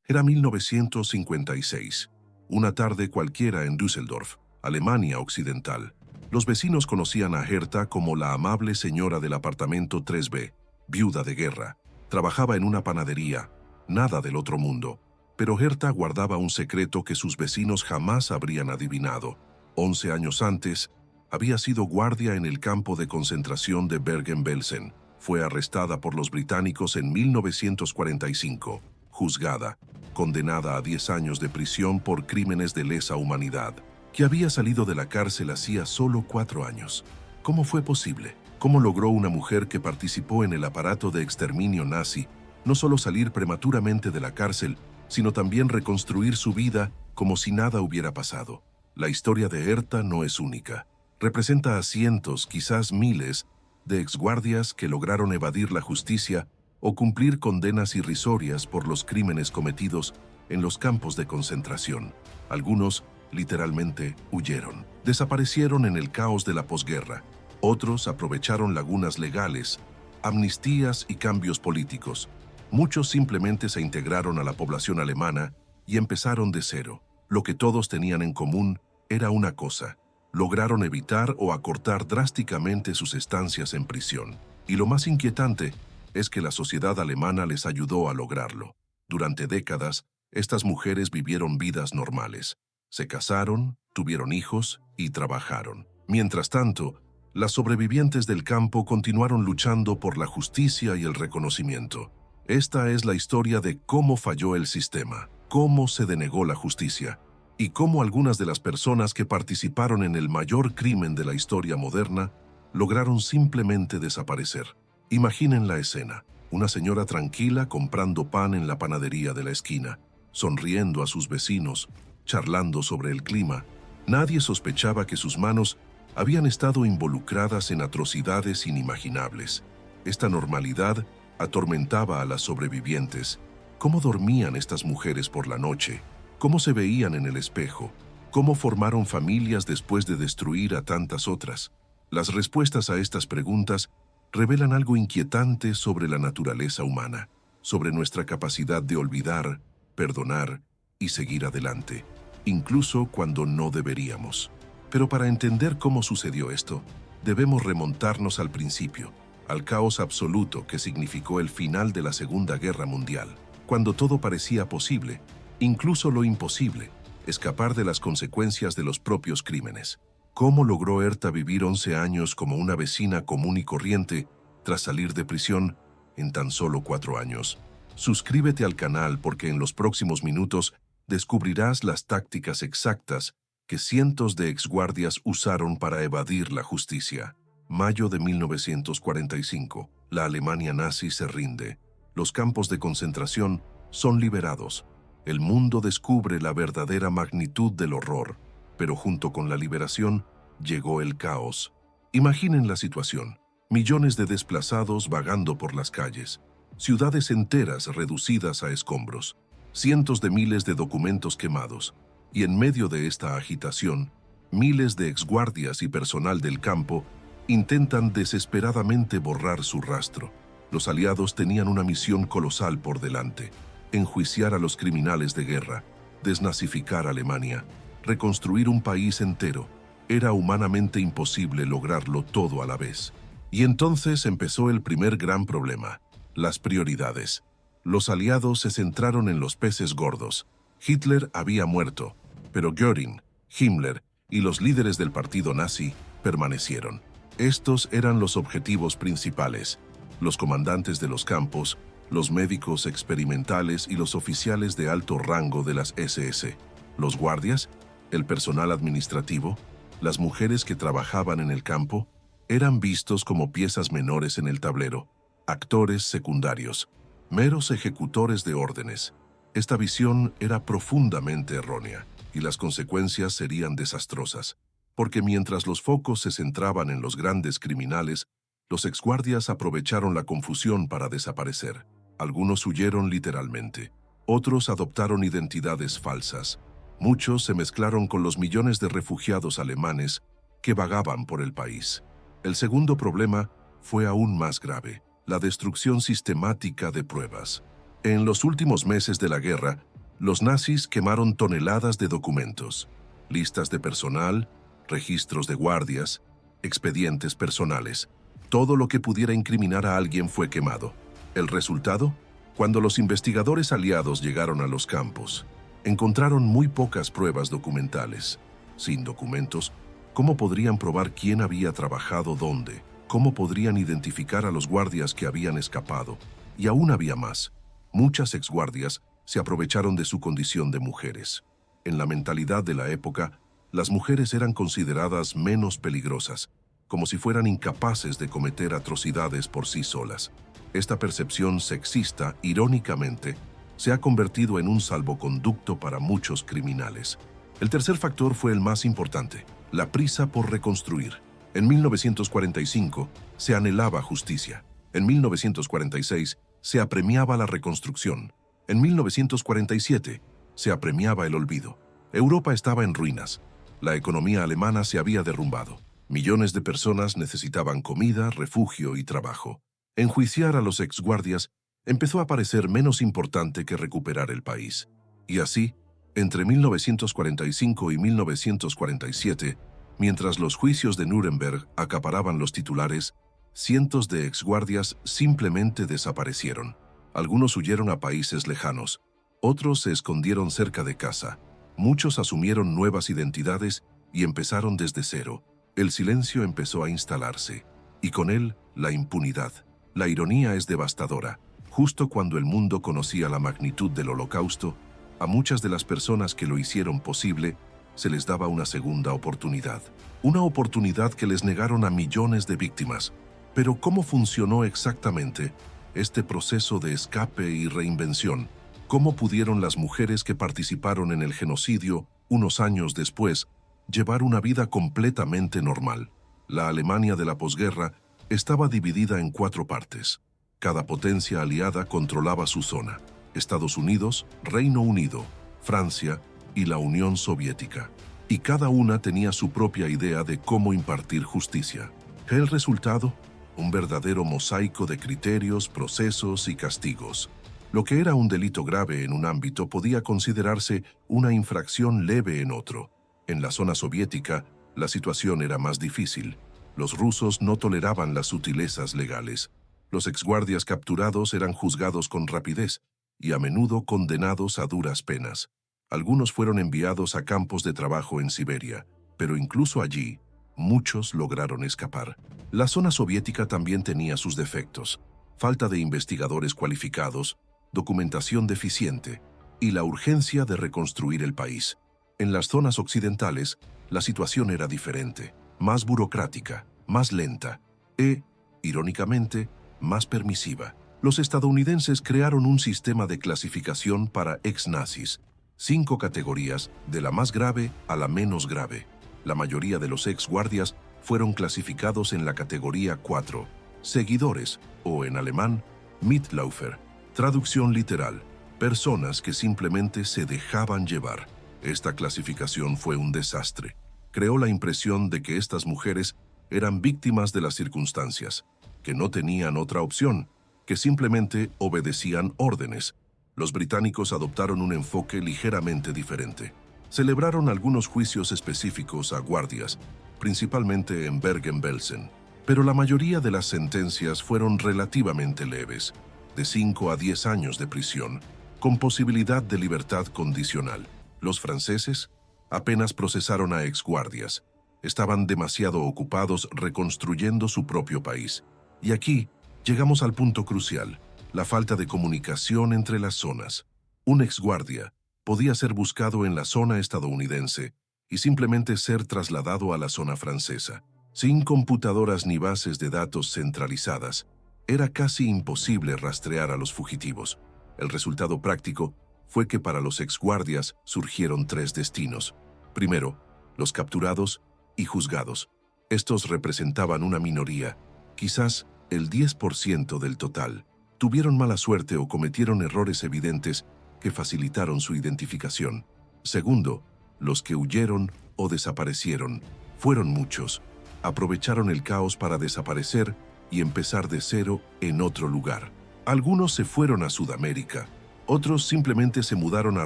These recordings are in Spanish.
Era 1956, una tarde cualquiera en Düsseldorf, Alemania Occidental. Los vecinos conocían a Herta como la amable señora del apartamento 3B, viuda de guerra. Trabajaba en una panadería, nada del otro mundo. Pero Herta guardaba un secreto que sus vecinos jamás habrían adivinado. 11 años antes, había sido guardia en el campo de concentración de Bergen-Belsen. Fue arrestada por los británicos en 1945, juzgada, condenada a 10 años de prisión por crímenes de lesa humanidad, que había salido de la cárcel hacía solo 4 años. ¿Cómo fue posible? ¿Cómo logró una mujer que participó en el aparato de exterminio nazi no solo salir prematuramente de la cárcel, sino también reconstruir su vida como si nada hubiera pasado? La historia de Herta no es única. Representa a cientos, quizás miles, de exguardias que lograron evadir la justicia o cumplir condenas irrisorias por los crímenes cometidos en los campos de concentración. Algunos, literalmente, huyeron. Desaparecieron en el caos de la posguerra. Otros aprovecharon lagunas legales, amnistías y cambios políticos. Muchos simplemente se integraron a la población alemana y empezaron de cero. Lo que todos tenían en común era una cosa: lograron evitar o acortar drásticamente sus estancias en prisión. Y lo más inquietante es que la sociedad alemana les ayudó a lograrlo. Durante décadas, estas mujeres vivieron vidas normales. Se casaron, tuvieron hijos y trabajaron. Mientras tanto, las sobrevivientes del campo continuaron luchando por la justicia y el reconocimiento. Esta es la historia de cómo falló el sistema, cómo se denegó la justicia, y cómo algunas de las personas que participaron en el mayor crimen de la historia moderna lograron simplemente desaparecer. Imaginen la escena: una señora tranquila comprando pan en la panadería de la esquina, sonriendo a sus vecinos, charlando sobre el clima. Nadie sospechaba que sus manos habían estado involucradas en atrocidades inimaginables. Esta normalidad atormentaba a las sobrevivientes. ¿Cómo dormían estas mujeres por la noche? ¿Cómo se veían en el espejo? ¿Cómo formaron familias después de destruir a tantas otras? Las respuestas a estas preguntas revelan algo inquietante sobre la naturaleza humana, sobre nuestra capacidad de olvidar, perdonar y seguir adelante, incluso cuando no deberíamos. Pero para entender cómo sucedió esto, debemos remontarnos al principio, al caos absoluto que significó el final de la Segunda Guerra Mundial, cuando todo parecía posible, incluso lo imposible: escapar de las consecuencias de los propios crímenes. ¿Cómo logró Herta vivir 11 años como una vecina común y corriente tras salir de prisión en tan solo 4 años? Suscríbete al canal porque en los próximos minutos descubrirás las tácticas exactas que cientos de exguardias usaron para evadir la justicia. Mayo de 1945. La Alemania nazi se rinde. Los campos de concentración son liberados. El mundo descubre la verdadera magnitud del horror, pero junto con la liberación llegó el caos. Imaginen la situación: millones de desplazados vagando por las calles, ciudades enteras reducidas a escombros, cientos de miles de documentos quemados. Y en medio de esta agitación, miles de exguardias y personal del campo intentan desesperadamente borrar su rastro. Los aliados tenían una misión colosal por delante: enjuiciar a los criminales de guerra, desnazificar Alemania, reconstruir un país entero. Era humanamente imposible lograrlo todo a la vez. Y entonces empezó el primer gran problema: las prioridades. Los aliados se centraron en los peces gordos. Hitler había muerto, pero Göring, Himmler y los líderes del partido nazi permanecieron. Estos eran los objetivos principales: los comandantes de los campos, los médicos experimentales y los oficiales de alto rango de las SS, los guardias, el personal administrativo, las mujeres que trabajaban en el campo. Eran vistos como piezas menores en el tablero, actores secundarios, meros ejecutores de órdenes. Esta visión era profundamente errónea, y las consecuencias serían desastrosas, porque mientras los focos se centraban en los grandes criminales, los exguardias aprovecharon la confusión para desaparecer. Algunos huyeron literalmente, otros adoptaron identidades falsas. Muchos se mezclaron con los millones de refugiados alemanes que vagaban por el país. El segundo problema fue aún más grave: la destrucción sistemática de pruebas. En los últimos meses de la guerra, Los nazis quemaron toneladas de documentos, listas de personal, registros de guardias, expedientes personales. Todo lo que pudiera incriminar a alguien fue quemado. ¿El resultado? Cuando los investigadores aliados llegaron a los campos, encontraron muy pocas pruebas documentales. Sin documentos, ¿cómo podrían probar quién había trabajado dónde? ¿Cómo podrían identificar a los guardias que habían escapado? Y aún había más. Muchas exguardias se aprovecharon de su condición de mujeres. En la mentalidad de la época, las mujeres eran consideradas menos peligrosas, como si fueran incapaces de cometer atrocidades por sí solas. Esta percepción sexista, irónicamente, se ha convertido en un salvoconducto para muchos criminales. El tercer factor fue el más importante, la prisa por reconstruir. En 1945 se anhelaba justicia. En 1946 se apremiaba la reconstrucción. En 1947 se apremiaba el olvido. Europa estaba en ruinas. La economía alemana se había derrumbado. Millones de personas necesitaban comida, refugio y trabajo. Enjuiciar a los exguardias empezó a parecer menos importante que recuperar el país. Y así, entre 1945 y 1947, mientras los juicios de Nuremberg acaparaban los titulares, cientos de exguardias simplemente desaparecieron. Algunos huyeron a países lejanos, otros se escondieron cerca de casa, muchos asumieron nuevas identidades y empezaron desde cero. El silencio empezó a instalarse, y con él la impunidad. La ironía es devastadora. Justo cuando el mundo conocía la magnitud del Holocausto, a muchas de las personas que lo hicieron posible se les daba una segunda oportunidad. Una oportunidad que les negaron a millones de víctimas. Pero ¿cómo funcionó exactamente este proceso de escape y reinvención? ¿Cómo pudieron las mujeres que participaron en el genocidio, unos años después, llevar una vida completamente normal? La Alemania de la posguerra estaba dividida en 4 partes. Cada potencia aliada controlaba su zona: Estados Unidos, Reino Unido, Francia y la Unión Soviética. Y cada una tenía su propia idea de cómo impartir justicia. ¿El resultado? Un verdadero mosaico de criterios, procesos y castigos. Lo que era un delito grave en un ámbito podía considerarse una infracción leve en otro. En la zona soviética, la situación era más difícil. Los rusos no toleraban las sutilezas legales. Los exguardias capturados eran juzgados con rapidez y a menudo condenados a duras penas. Algunos fueron enviados a campos de trabajo en Siberia, pero incluso allí, muchos lograron escapar. La zona soviética también tenía sus defectos: falta de investigadores cualificados, documentación deficiente y la urgencia de reconstruir el país. En las zonas occidentales, la situación era diferente, más burocrática, más lenta e, irónicamente, más permisiva. Los estadounidenses crearon un sistema de clasificación para ex-nazis, 5 categorías, de la más grave a la menos grave. La mayoría de los ex-guardias fueron clasificados en la categoría 4, seguidores, o en alemán, Mitläufer. Traducción literal: personas que simplemente se dejaban llevar. Esta clasificación fue un desastre. Creó la impresión de que estas mujeres eran víctimas de las circunstancias, que no tenían otra opción, que simplemente obedecían órdenes. Los británicos adoptaron un enfoque ligeramente diferente. Celebraron algunos juicios específicos a guardias, principalmente en Bergen-Belsen, pero la mayoría de las sentencias fueron relativamente leves, de 5 a 10 años de prisión, con posibilidad de libertad condicional. Los franceses apenas procesaron a exguardias. Estaban demasiado ocupados reconstruyendo su propio país. Y aquí llegamos al punto crucial: la falta de comunicación entre las zonas. Un exguardia podía ser buscado en la zona estadounidense y simplemente ser trasladado a la zona francesa. Sin computadoras ni bases de datos centralizadas, era casi imposible rastrear a los fugitivos. El resultado práctico fue que para los exguardias surgieron 3 destinos. Primero, los capturados y juzgados. Estos representaban una minoría, quizás el 10% del total. Tuvieron mala suerte o cometieron errores evidentes que facilitaron su identificación. Segundo, los que huyeron o desaparecieron. Fueron muchos. Aprovecharon el caos para desaparecer y empezar de cero en otro lugar. Algunos se fueron a Sudamérica, Otros simplemente se mudaron a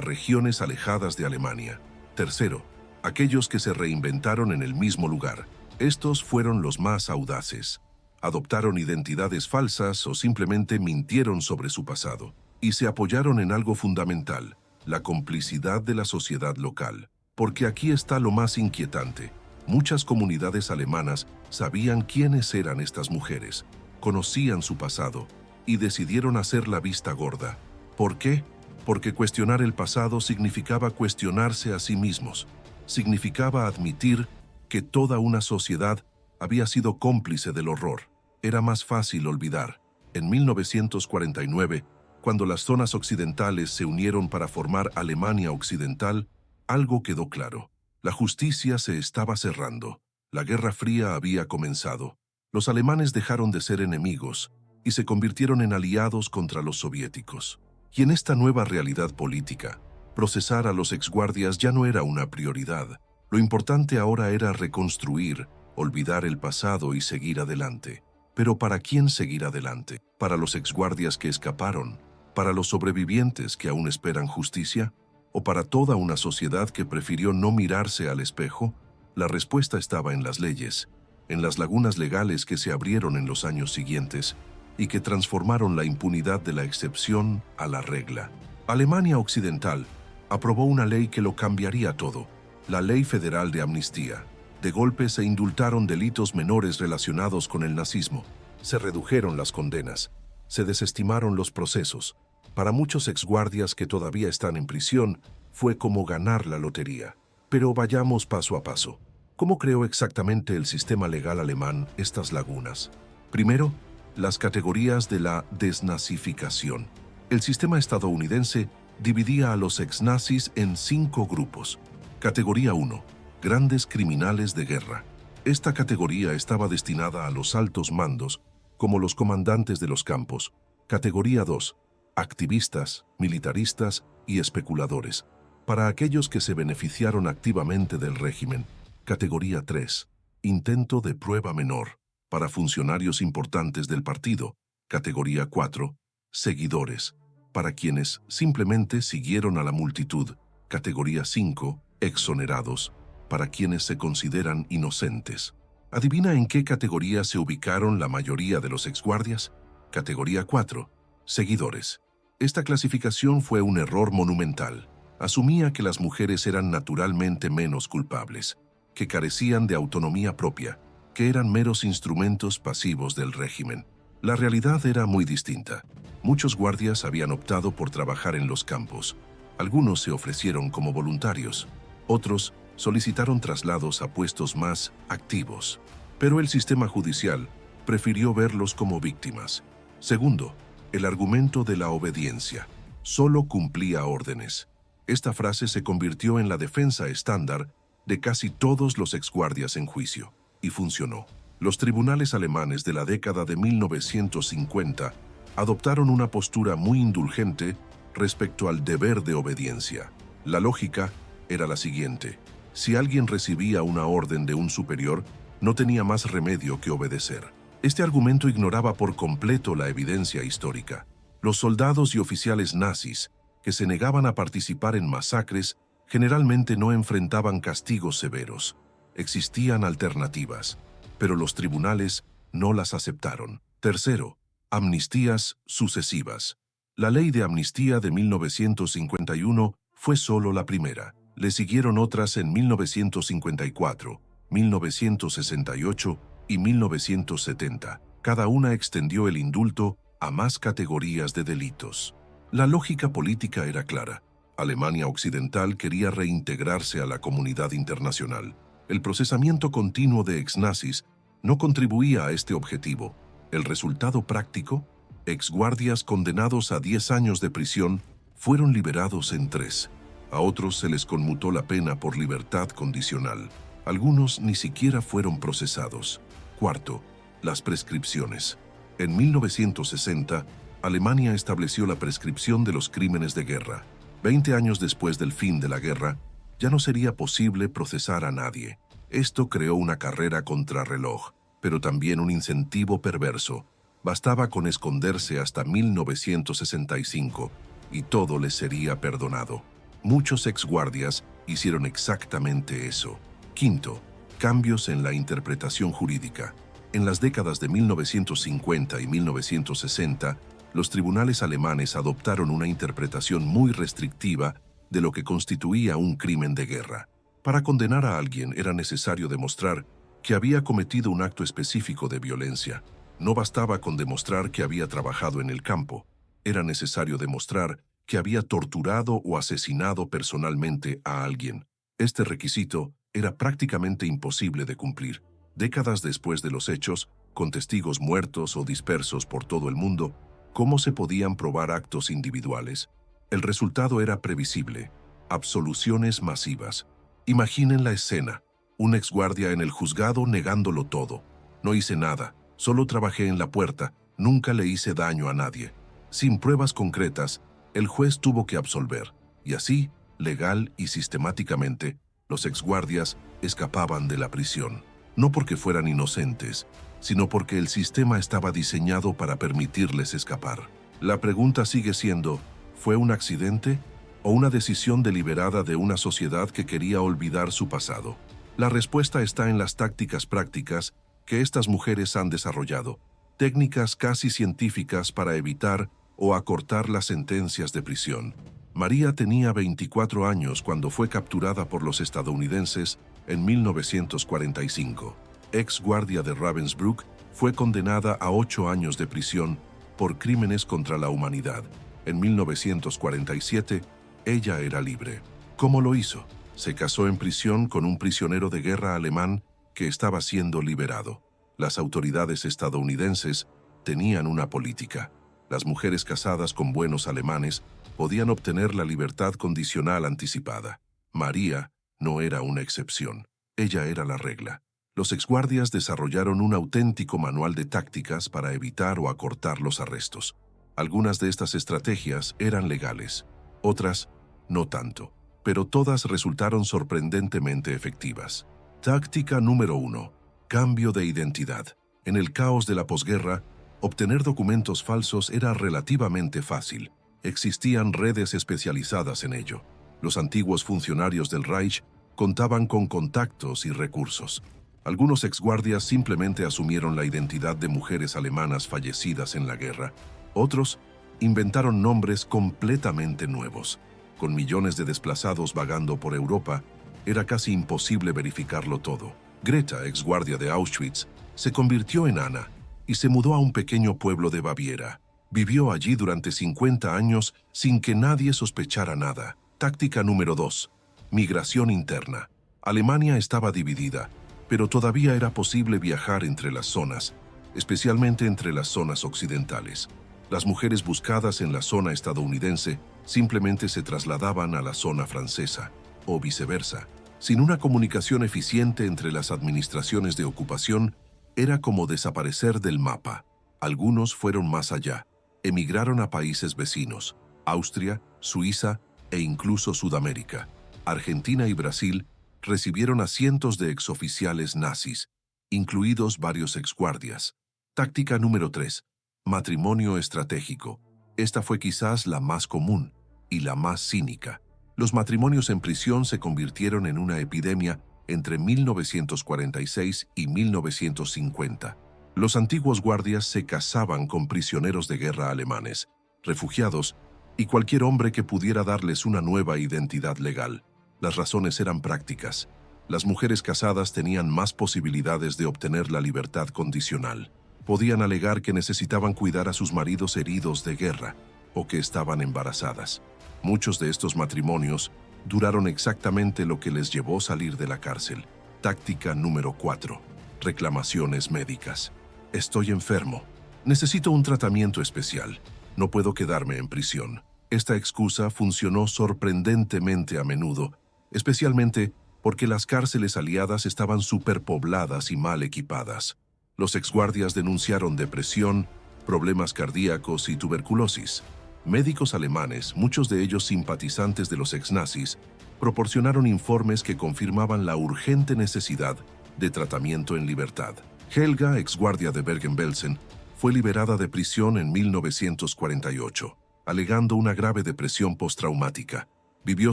regiones alejadas de Alemania. Tercero, aquellos que se reinventaron en el mismo lugar. Estos fueron los más audaces. Adoptaron identidades falsas o simplemente mintieron sobre su pasado. Y se apoyaron en algo fundamental, la complicidad de la sociedad local. Porque aquí está lo más inquietante. Muchas comunidades alemanas sabían quiénes eran estas mujeres, conocían su pasado y decidieron hacer la vista gorda. ¿Por qué? Porque cuestionar el pasado significaba cuestionarse a sí mismos. Significaba admitir que toda una sociedad había sido cómplice del horror. Era más fácil olvidar. En 1949, cuando las zonas occidentales se unieron para formar Alemania Occidental, algo quedó claro. La justicia se estaba cerrando. La Guerra Fría había comenzado. Los alemanes dejaron de ser enemigos y se convirtieron en aliados contra los soviéticos. Y en esta nueva realidad política, procesar a los exguardias ya no era una prioridad. Lo importante ahora era reconstruir, olvidar el pasado y seguir adelante. Pero ¿para quién seguir adelante? ¿Para los exguardias que escaparon? ¿Para los sobrevivientes que aún esperan justicia? ¿O para toda una sociedad que prefirió no mirarse al espejo? La respuesta estaba en las leyes, en las lagunas legales que se abrieron en los años siguientes y que transformaron la impunidad de la excepción a la regla. Alemania Occidental aprobó una ley que lo cambiaría todo, la Ley Federal de Amnistía. De golpe se indultaron delitos menores relacionados con el nazismo, se redujeron las condenas, se desestimaron los procesos. Para muchos exguardias que todavía están en prisión, fue como ganar la lotería. Pero vayamos paso a paso. ¿Cómo creó exactamente el sistema legal alemán estas lagunas? Primero, las categorías de la desnazificación. El sistema estadounidense dividía a los exnazis en 5 grupos. Categoría 1. Grandes criminales de guerra. Esta categoría estaba destinada a los altos mandos, como los comandantes de los campos. Categoría 2. Activistas, militaristas y especuladores. Para aquellos que se beneficiaron activamente del régimen. Categoría 3. Intento de prueba menor. Para funcionarios importantes del partido. Categoría 4. Seguidores. Para quienes simplemente siguieron a la multitud. Categoría 5. Exonerados. Para quienes se consideran inocentes. ¿Adivina en qué categoría se ubicaron la mayoría de los exguardias? Categoría 4. Seguidores. Esta clasificación fue un error monumental. Asumía que las mujeres eran naturalmente menos culpables, que carecían de autonomía propia, que eran meros instrumentos pasivos del régimen. La realidad era muy distinta. Muchos guardias habían optado por trabajar en los campos. Algunos se ofrecieron como voluntarios. Otros solicitaron traslados a puestos más activos. Pero el sistema judicial prefirió verlos como víctimas. Segundo, el argumento de la obediencia. Solo cumplía órdenes. Esta frase se convirtió en la defensa estándar de casi todos los exguardias en juicio. Y funcionó. Los tribunales alemanes de la década de 1950 adoptaron una postura muy indulgente respecto al deber de obediencia. La lógica era la siguiente. Si alguien recibía una orden de un superior, no tenía más remedio que obedecer. Este argumento ignoraba por completo la evidencia histórica. Los soldados y oficiales nazis que se negaban a participar en masacres generalmente no enfrentaban castigos severos. Existían alternativas, pero los tribunales no las aceptaron. Tercero, amnistías sucesivas. La ley de amnistía de 1951 fue solo la primera. Le siguieron otras en 1954, 1968 y 1970. Cada una extendió el indulto a más categorías de delitos. La lógica política era clara. Alemania Occidental quería reintegrarse a la comunidad internacional. El procesamiento continuo de exnazis no contribuía a este objetivo. El resultado práctico, exguardias condenados a 10 años de prisión fueron liberados en 3. A otros se les conmutó la pena por libertad condicional. Algunos ni siquiera fueron procesados. Cuarto, las prescripciones. En 1960, Alemania estableció la prescripción de los crímenes de guerra. 20 años después del fin de la guerra, ya no sería posible procesar a nadie. Esto creó una carrera contrarreloj, pero también un incentivo perverso. Bastaba con esconderse hasta 1965 y todo les sería perdonado. Muchos exguardias hicieron exactamente eso. Quinto, cambios en la interpretación jurídica. En las décadas de 1950 y 1960, los tribunales alemanes adoptaron una interpretación muy restrictiva de lo que constituía un crimen de guerra. Para condenar a alguien era necesario demostrar que había cometido un acto específico de violencia. No bastaba con demostrar que había trabajado en el campo. Era necesario demostrar que había torturado o asesinado personalmente a alguien. Este requisito era prácticamente imposible de cumplir. Décadas después de los hechos, con testigos muertos o dispersos por todo el mundo, ¿cómo se podían probar actos individuales? El resultado era previsible: absoluciones masivas. Imaginen la escena: un exguardia en el juzgado negándolo todo. No hice nada, solo trabajé en la puerta, nunca le hice daño a nadie. Sin pruebas concretas, el juez tuvo que absolver, y así, legal y sistemáticamente, los exguardias escapaban de la prisión. No porque fueran inocentes, sino porque el sistema estaba diseñado para permitirles escapar. La pregunta sigue siendo: ¿fue un accidente o una decisión deliberada de una sociedad que quería olvidar su pasado? La respuesta está en las tácticas prácticas que estas mujeres han desarrollado, técnicas casi científicas para evitar o acortar las sentencias de prisión. María tenía 24 años cuando fue capturada por los estadounidenses en 1945. Ex guardia de Ravensbrück, fue condenada a 8 años de prisión por crímenes contra la humanidad. En 1947, ella era libre. ¿Cómo lo hizo? Se casó en prisión con un prisionero de guerra alemán que estaba siendo liberado. Las autoridades estadounidenses tenían una política. Las mujeres casadas con buenos alemanes podían obtener la libertad condicional anticipada. María no era una excepción. Ella era la regla. Los exguardias desarrollaron un auténtico manual de tácticas para evitar o acortar los arrestos. Algunas de estas estrategias eran legales, otras no tanto, pero todas resultaron sorprendentemente efectivas. Táctica número 1. Cambio de identidad. En el caos de la posguerra, obtener documentos falsos era relativamente fácil. Existían redes especializadas en ello. Los antiguos funcionarios del Reich contaban con contactos y recursos. Algunos exguardias simplemente asumieron la identidad de mujeres alemanas fallecidas en la guerra. Otros inventaron nombres completamente nuevos. Con millones de desplazados vagando por Europa, era casi imposible verificarlo todo. Greta, exguardia de Auschwitz, se convirtió en Ana y se mudó a un pequeño pueblo de Baviera. Vivió allí durante 50 años sin que nadie sospechara nada. Táctica número 2. Migración interna. Alemania estaba dividida, pero todavía era posible viajar entre las zonas, especialmente entre las zonas occidentales. Las mujeres buscadas en la zona estadounidense simplemente se trasladaban a la zona francesa, o viceversa. Sin una comunicación eficiente entre las administraciones de ocupación, era como desaparecer del mapa. Algunos fueron más allá. Emigraron a países vecinos: Austria, Suiza e incluso Sudamérica. Argentina y Brasil recibieron a cientos de exoficiales nazis, incluidos varios exguardias. Táctica número 3. Matrimonio estratégico. Esta fue quizás la más común y la más cínica. Los matrimonios en prisión se convirtieron en una epidemia entre 1946 y 1950. Los antiguos guardias se casaban con prisioneros de guerra alemanes, refugiados y cualquier hombre que pudiera darles una nueva identidad legal. Las razones eran prácticas. Las mujeres casadas tenían más posibilidades de obtener la libertad condicional. Podían alegar que necesitaban cuidar a sus maridos heridos de guerra o que estaban embarazadas. Muchos de estos matrimonios duraron exactamente lo que les llevó a salir de la cárcel. Táctica número 4. Reclamaciones médicas. Estoy enfermo. Necesito un tratamiento especial. No puedo quedarme en prisión. Esta excusa funcionó sorprendentemente a menudo, especialmente porque las cárceles aliadas estaban superpobladas y mal equipadas. Los exguardias denunciaron depresión, problemas cardíacos y tuberculosis. Médicos alemanes, muchos de ellos simpatizantes de los exnazis, proporcionaron informes que confirmaban la urgente necesidad de tratamiento en libertad. Helga, exguardia de Bergen-Belsen, fue liberada de prisión en 1948. alegando una grave depresión postraumática. Vivió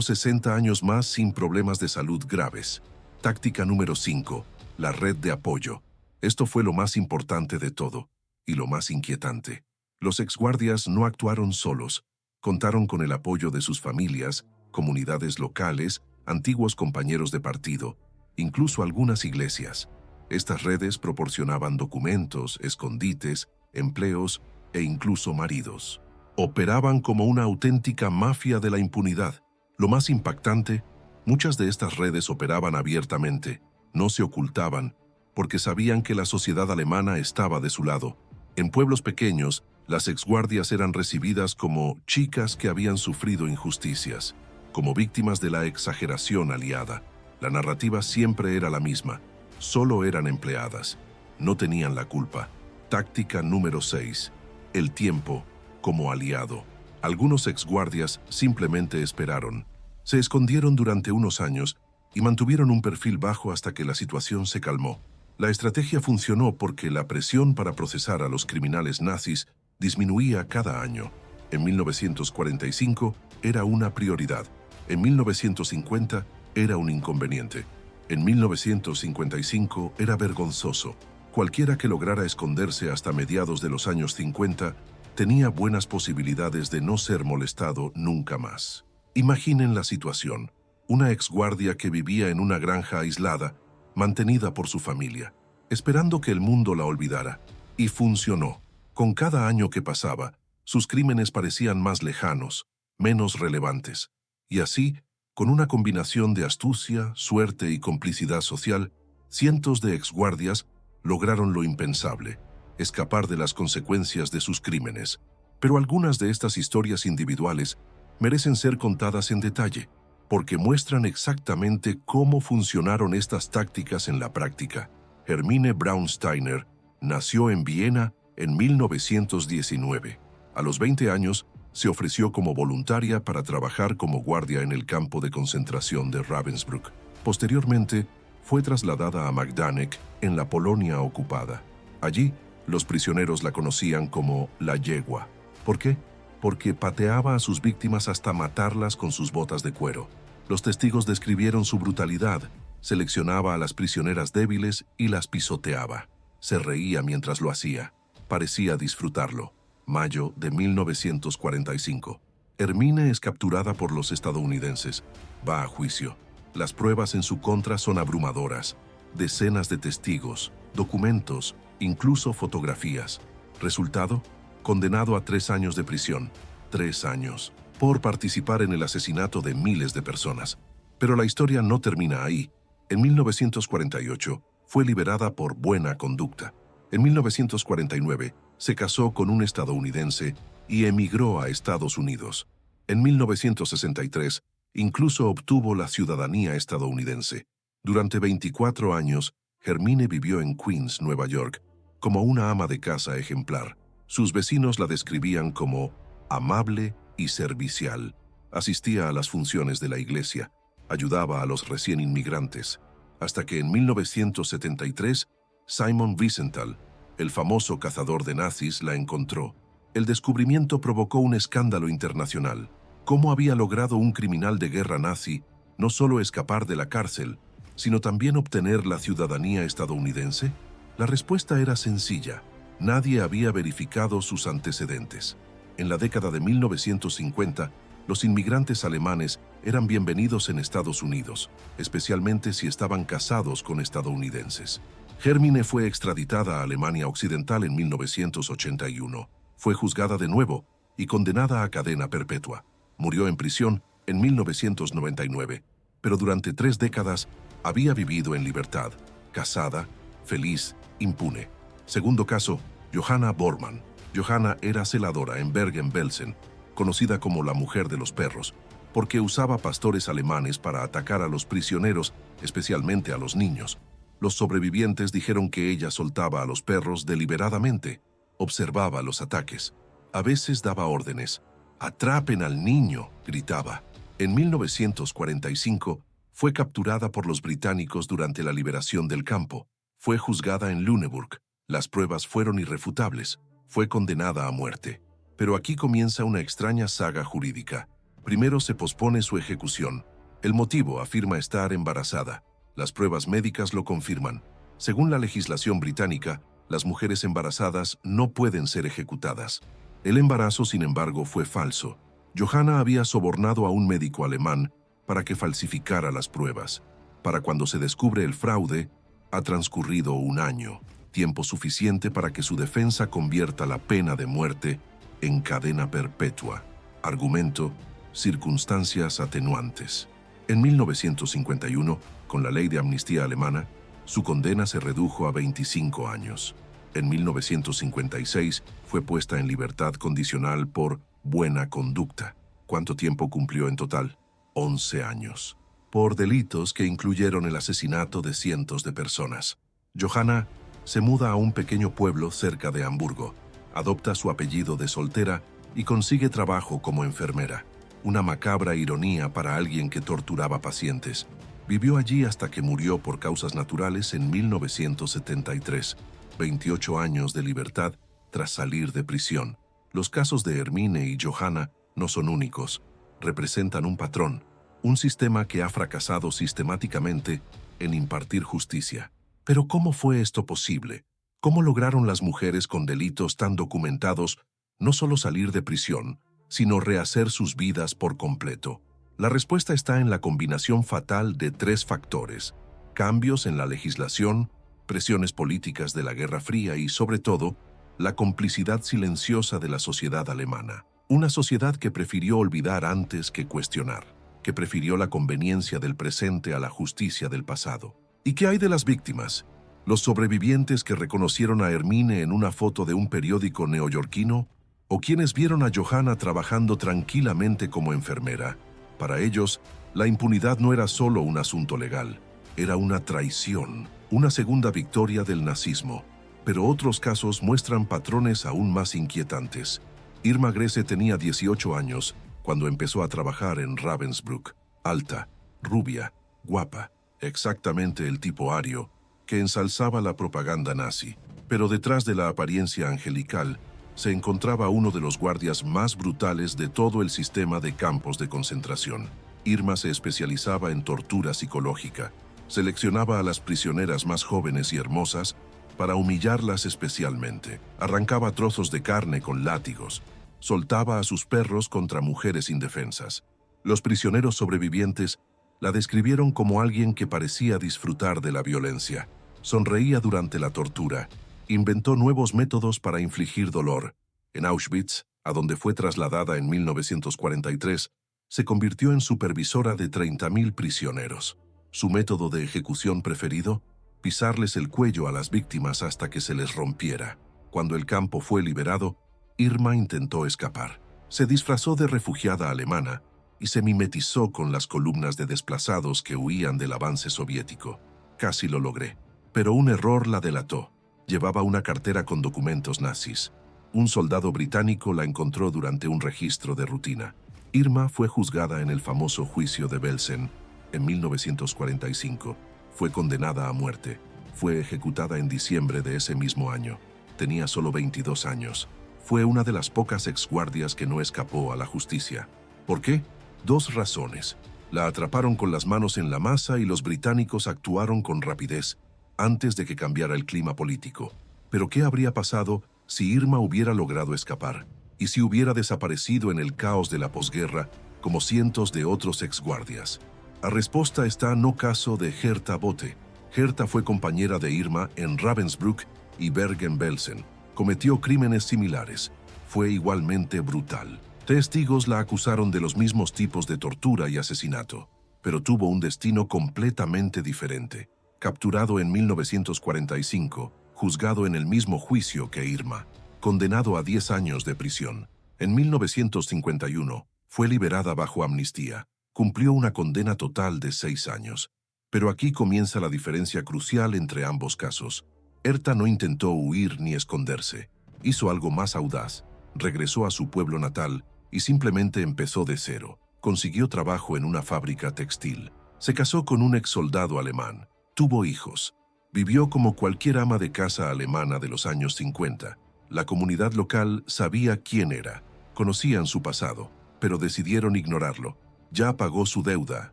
60 años más sin problemas de salud graves. Táctica número 5. La red de apoyo. Esto fue lo más importante de todo, y lo más inquietante. Los exguardias no actuaron solos. Contaron con el apoyo de sus familias, comunidades locales, antiguos compañeros de partido, incluso algunas iglesias. Estas redes proporcionaban documentos, escondites, empleos e incluso maridos. Operaban como una auténtica mafia de la impunidad. Lo más impactante, muchas de estas redes operaban abiertamente, no se ocultaban, porque sabían que la sociedad alemana estaba de su lado. En pueblos pequeños, las exguardias eran recibidas como chicas que habían sufrido injusticias, como víctimas de la exageración aliada. La narrativa siempre era la misma, solo eran empleadas, no tenían la culpa. Táctica número 6. El tiempo como aliado. Algunos exguardias simplemente esperaron. Se escondieron durante unos años y mantuvieron un perfil bajo hasta que la situación se calmó. La estrategia funcionó porque la presión para procesar a los criminales nazis disminuía cada año. En 1945 era una prioridad. En 1950 era un inconveniente. En 1955 era vergonzoso. Cualquiera que lograra esconderse hasta mediados de los años 50 tenía buenas posibilidades de no ser molestado nunca más. Imaginen la situación. Una exguardia que vivía en una granja aislada, mantenida por su familia, esperando que el mundo la olvidara. Y funcionó. Con cada año que pasaba, sus crímenes parecían más lejanos, menos relevantes. Y así, con una combinación de astucia, suerte y complicidad social, cientos de exguardias lograron lo impensable, escapar de las consecuencias de sus crímenes. Pero algunas de estas historias individuales merecen ser contadas en detalle, porque muestran exactamente cómo funcionaron estas tácticas en la práctica. Hermine Braunsteiner nació en Viena en 1919. A los 20 años, se ofreció como voluntaria para trabajar como guardia en el campo de concentración de Ravensbrück. Posteriormente, fue trasladada a Majdanek, en la Polonia ocupada. Allí, los prisioneros la conocían como la yegua. ¿Por qué? Porque pateaba a sus víctimas hasta matarlas con sus botas de cuero. Los testigos describieron su brutalidad, seleccionaba a las prisioneras débiles y las pisoteaba. Se reía mientras lo hacía. Parecía disfrutarlo. Mayo de 1945. Hermine es capturada por los estadounidenses. Va a juicio. Las pruebas en su contra son abrumadoras. Decenas de testigos, documentos, incluso fotografías. Resultado: condenado a 3 años de prisión. 3 años. Por participar en el asesinato de miles de personas. Pero la historia no termina ahí. En 1948 fue liberada por buena conducta. En 1949 se casó con un estadounidense y emigró a Estados Unidos. En 1963 incluso obtuvo la ciudadanía estadounidense. Durante 24 años, Hermine vivió en Queens, Nueva York, como una ama de casa ejemplar. Sus vecinos la describían como amable y servicial. Asistía a las funciones de la iglesia, ayudaba a los recién inmigrantes, hasta que en 1973 Simon Wiesenthal, el famoso cazador de nazis, la encontró. El descubrimiento provocó un escándalo internacional. ¿Cómo había logrado un criminal de guerra nazi no solo escapar de la cárcel, sino también obtener la ciudadanía estadounidense? La respuesta era sencilla. Nadie había verificado sus antecedentes. En la década de 1950, los inmigrantes alemanes eran bienvenidos en Estados Unidos, especialmente si estaban casados con estadounidenses. Hermine fue extraditada a Alemania Occidental en 1981. Fue juzgada de nuevo y condenada a cadena perpetua. Murió en prisión en 1999, pero durante 3 décadas había vivido en libertad, casada, feliz, impune. Segundo caso, Johanna Bormann. Johanna era celadora en Bergen-Belsen, conocida como la mujer de los perros, porque usaba pastores alemanes para atacar a los prisioneros, especialmente a los niños. Los sobrevivientes dijeron que ella soltaba a los perros deliberadamente, observaba los ataques. A veces daba órdenes. «¡Atrapen al niño!», gritaba. En 1945 fue capturada por los británicos durante la liberación del campo. Fue juzgada en Lüneburg. Las pruebas fueron irrefutables. Fue condenada a muerte. Pero aquí comienza una extraña saga jurídica. Primero se pospone su ejecución. El motivo afirma estar embarazada. Las pruebas médicas lo confirman. Según la legislación británica, las mujeres embarazadas no pueden ser ejecutadas. El embarazo, sin embargo, fue falso. Johanna había sobornado a un médico alemán para que falsificara las pruebas. Para cuando se descubre el fraude, ha transcurrido un año, tiempo suficiente para que su defensa convierta la pena de muerte en cadena perpetua. Argumento: circunstancias atenuantes. En 1951, con la ley de amnistía alemana, su condena se redujo a 25 años. En 1956 fue puesta en libertad condicional por buena conducta. ¿Cuánto tiempo cumplió en total? 11 años. Por delitos que incluyeron el asesinato de cientos de personas. Johanna se muda a un pequeño pueblo cerca de Hamburgo, adopta su apellido de soltera y consigue trabajo como enfermera. Una macabra ironía para alguien que torturaba pacientes. Vivió allí hasta que murió por causas naturales en 1973, 28 años de libertad tras salir de prisión. Los casos de Hermine y Johanna no son únicos, representan un patrón, un sistema que ha fracasado sistemáticamente en impartir justicia. Pero ¿cómo fue esto posible? ¿Cómo lograron las mujeres con delitos tan documentados no solo salir de prisión, sino rehacer sus vidas por completo? La respuesta está en la combinación fatal de tres factores: cambios en la legislación, presiones políticas de la Guerra Fría y, sobre todo, la complicidad silenciosa de la sociedad alemana. Una sociedad que prefirió olvidar antes que cuestionar, que prefirió la conveniencia del presente a la justicia del pasado. ¿Y qué hay de las víctimas? ¿Los sobrevivientes que reconocieron a Hermine en una foto de un periódico neoyorquino? ¿O quienes vieron a Johanna trabajando tranquilamente como enfermera? Para ellos, la impunidad no era solo un asunto legal, era una traición, una segunda victoria del nazismo. Pero otros casos muestran patrones aún más inquietantes. Irma Grese tenía 18 años cuando empezó a trabajar en Ravensbrück. Alta, rubia, guapa, exactamente el tipo ario que ensalzaba la propaganda nazi. Pero detrás de la apariencia angelical se encontraba uno de los guardias más brutales de todo el sistema de campos de concentración. Irma se especializaba en tortura psicológica. Seleccionaba a las prisioneras más jóvenes y hermosas para humillarlas especialmente. Arrancaba trozos de carne con látigos. Soltaba a sus perros contra mujeres indefensas. Los prisioneros sobrevivientes la describieron como alguien que parecía disfrutar de la violencia. Sonreía durante la tortura. Inventó nuevos métodos para infligir dolor. En Auschwitz, a donde fue trasladada en 1943, se convirtió en supervisora de 30.000 prisioneros. Su método de ejecución preferido: pisarles el cuello a las víctimas hasta que se les rompiera. Cuando el campo fue liberado, Irma intentó escapar. Se disfrazó de refugiada alemana y se mimetizó con las columnas de desplazados que huían del avance soviético. Casi lo logré, pero un error la delató. Llevaba una cartera con documentos nazis. Un soldado británico la encontró durante un registro de rutina. Irma fue juzgada en el famoso juicio de Belsen en 1945. Fue condenada a muerte. Fue ejecutada en diciembre de ese mismo año. Tenía solo 22 años. Fue una de las pocas exguardias que no escapó a la justicia. ¿Por qué? Dos razones. La atraparon con las manos en la masa y los británicos actuaron con rapidez antes de que cambiara el clima político. Pero ¿qué habría pasado si Irma hubiera logrado escapar? ¿Y si hubiera desaparecido en el caos de la posguerra, como cientos de otros exguardias? La respuesta está no caso de Hertha Bote. Hertha fue compañera de Irma en Ravensbrück y Bergen-Belsen. Cometió crímenes similares. Fue igualmente brutal. Testigos la acusaron de los mismos tipos de tortura y asesinato, pero tuvo un destino completamente diferente. Capturado en 1945, juzgado en el mismo juicio que Irma, condenado a 10 años de prisión. En 1951, fue liberada bajo amnistía. Cumplió una condena total de 6 años. Pero aquí comienza la diferencia crucial entre ambos casos. Hertha no intentó huir ni esconderse. Hizo algo más audaz. Regresó a su pueblo natal y simplemente empezó de cero. Consiguió trabajo en una fábrica textil. Se casó con un exsoldado alemán. Tuvo hijos. Vivió como cualquier ama de casa alemana de los años 50. La comunidad local sabía quién era, conocían su pasado, pero decidieron ignorarlo. Ya pagó su deuda,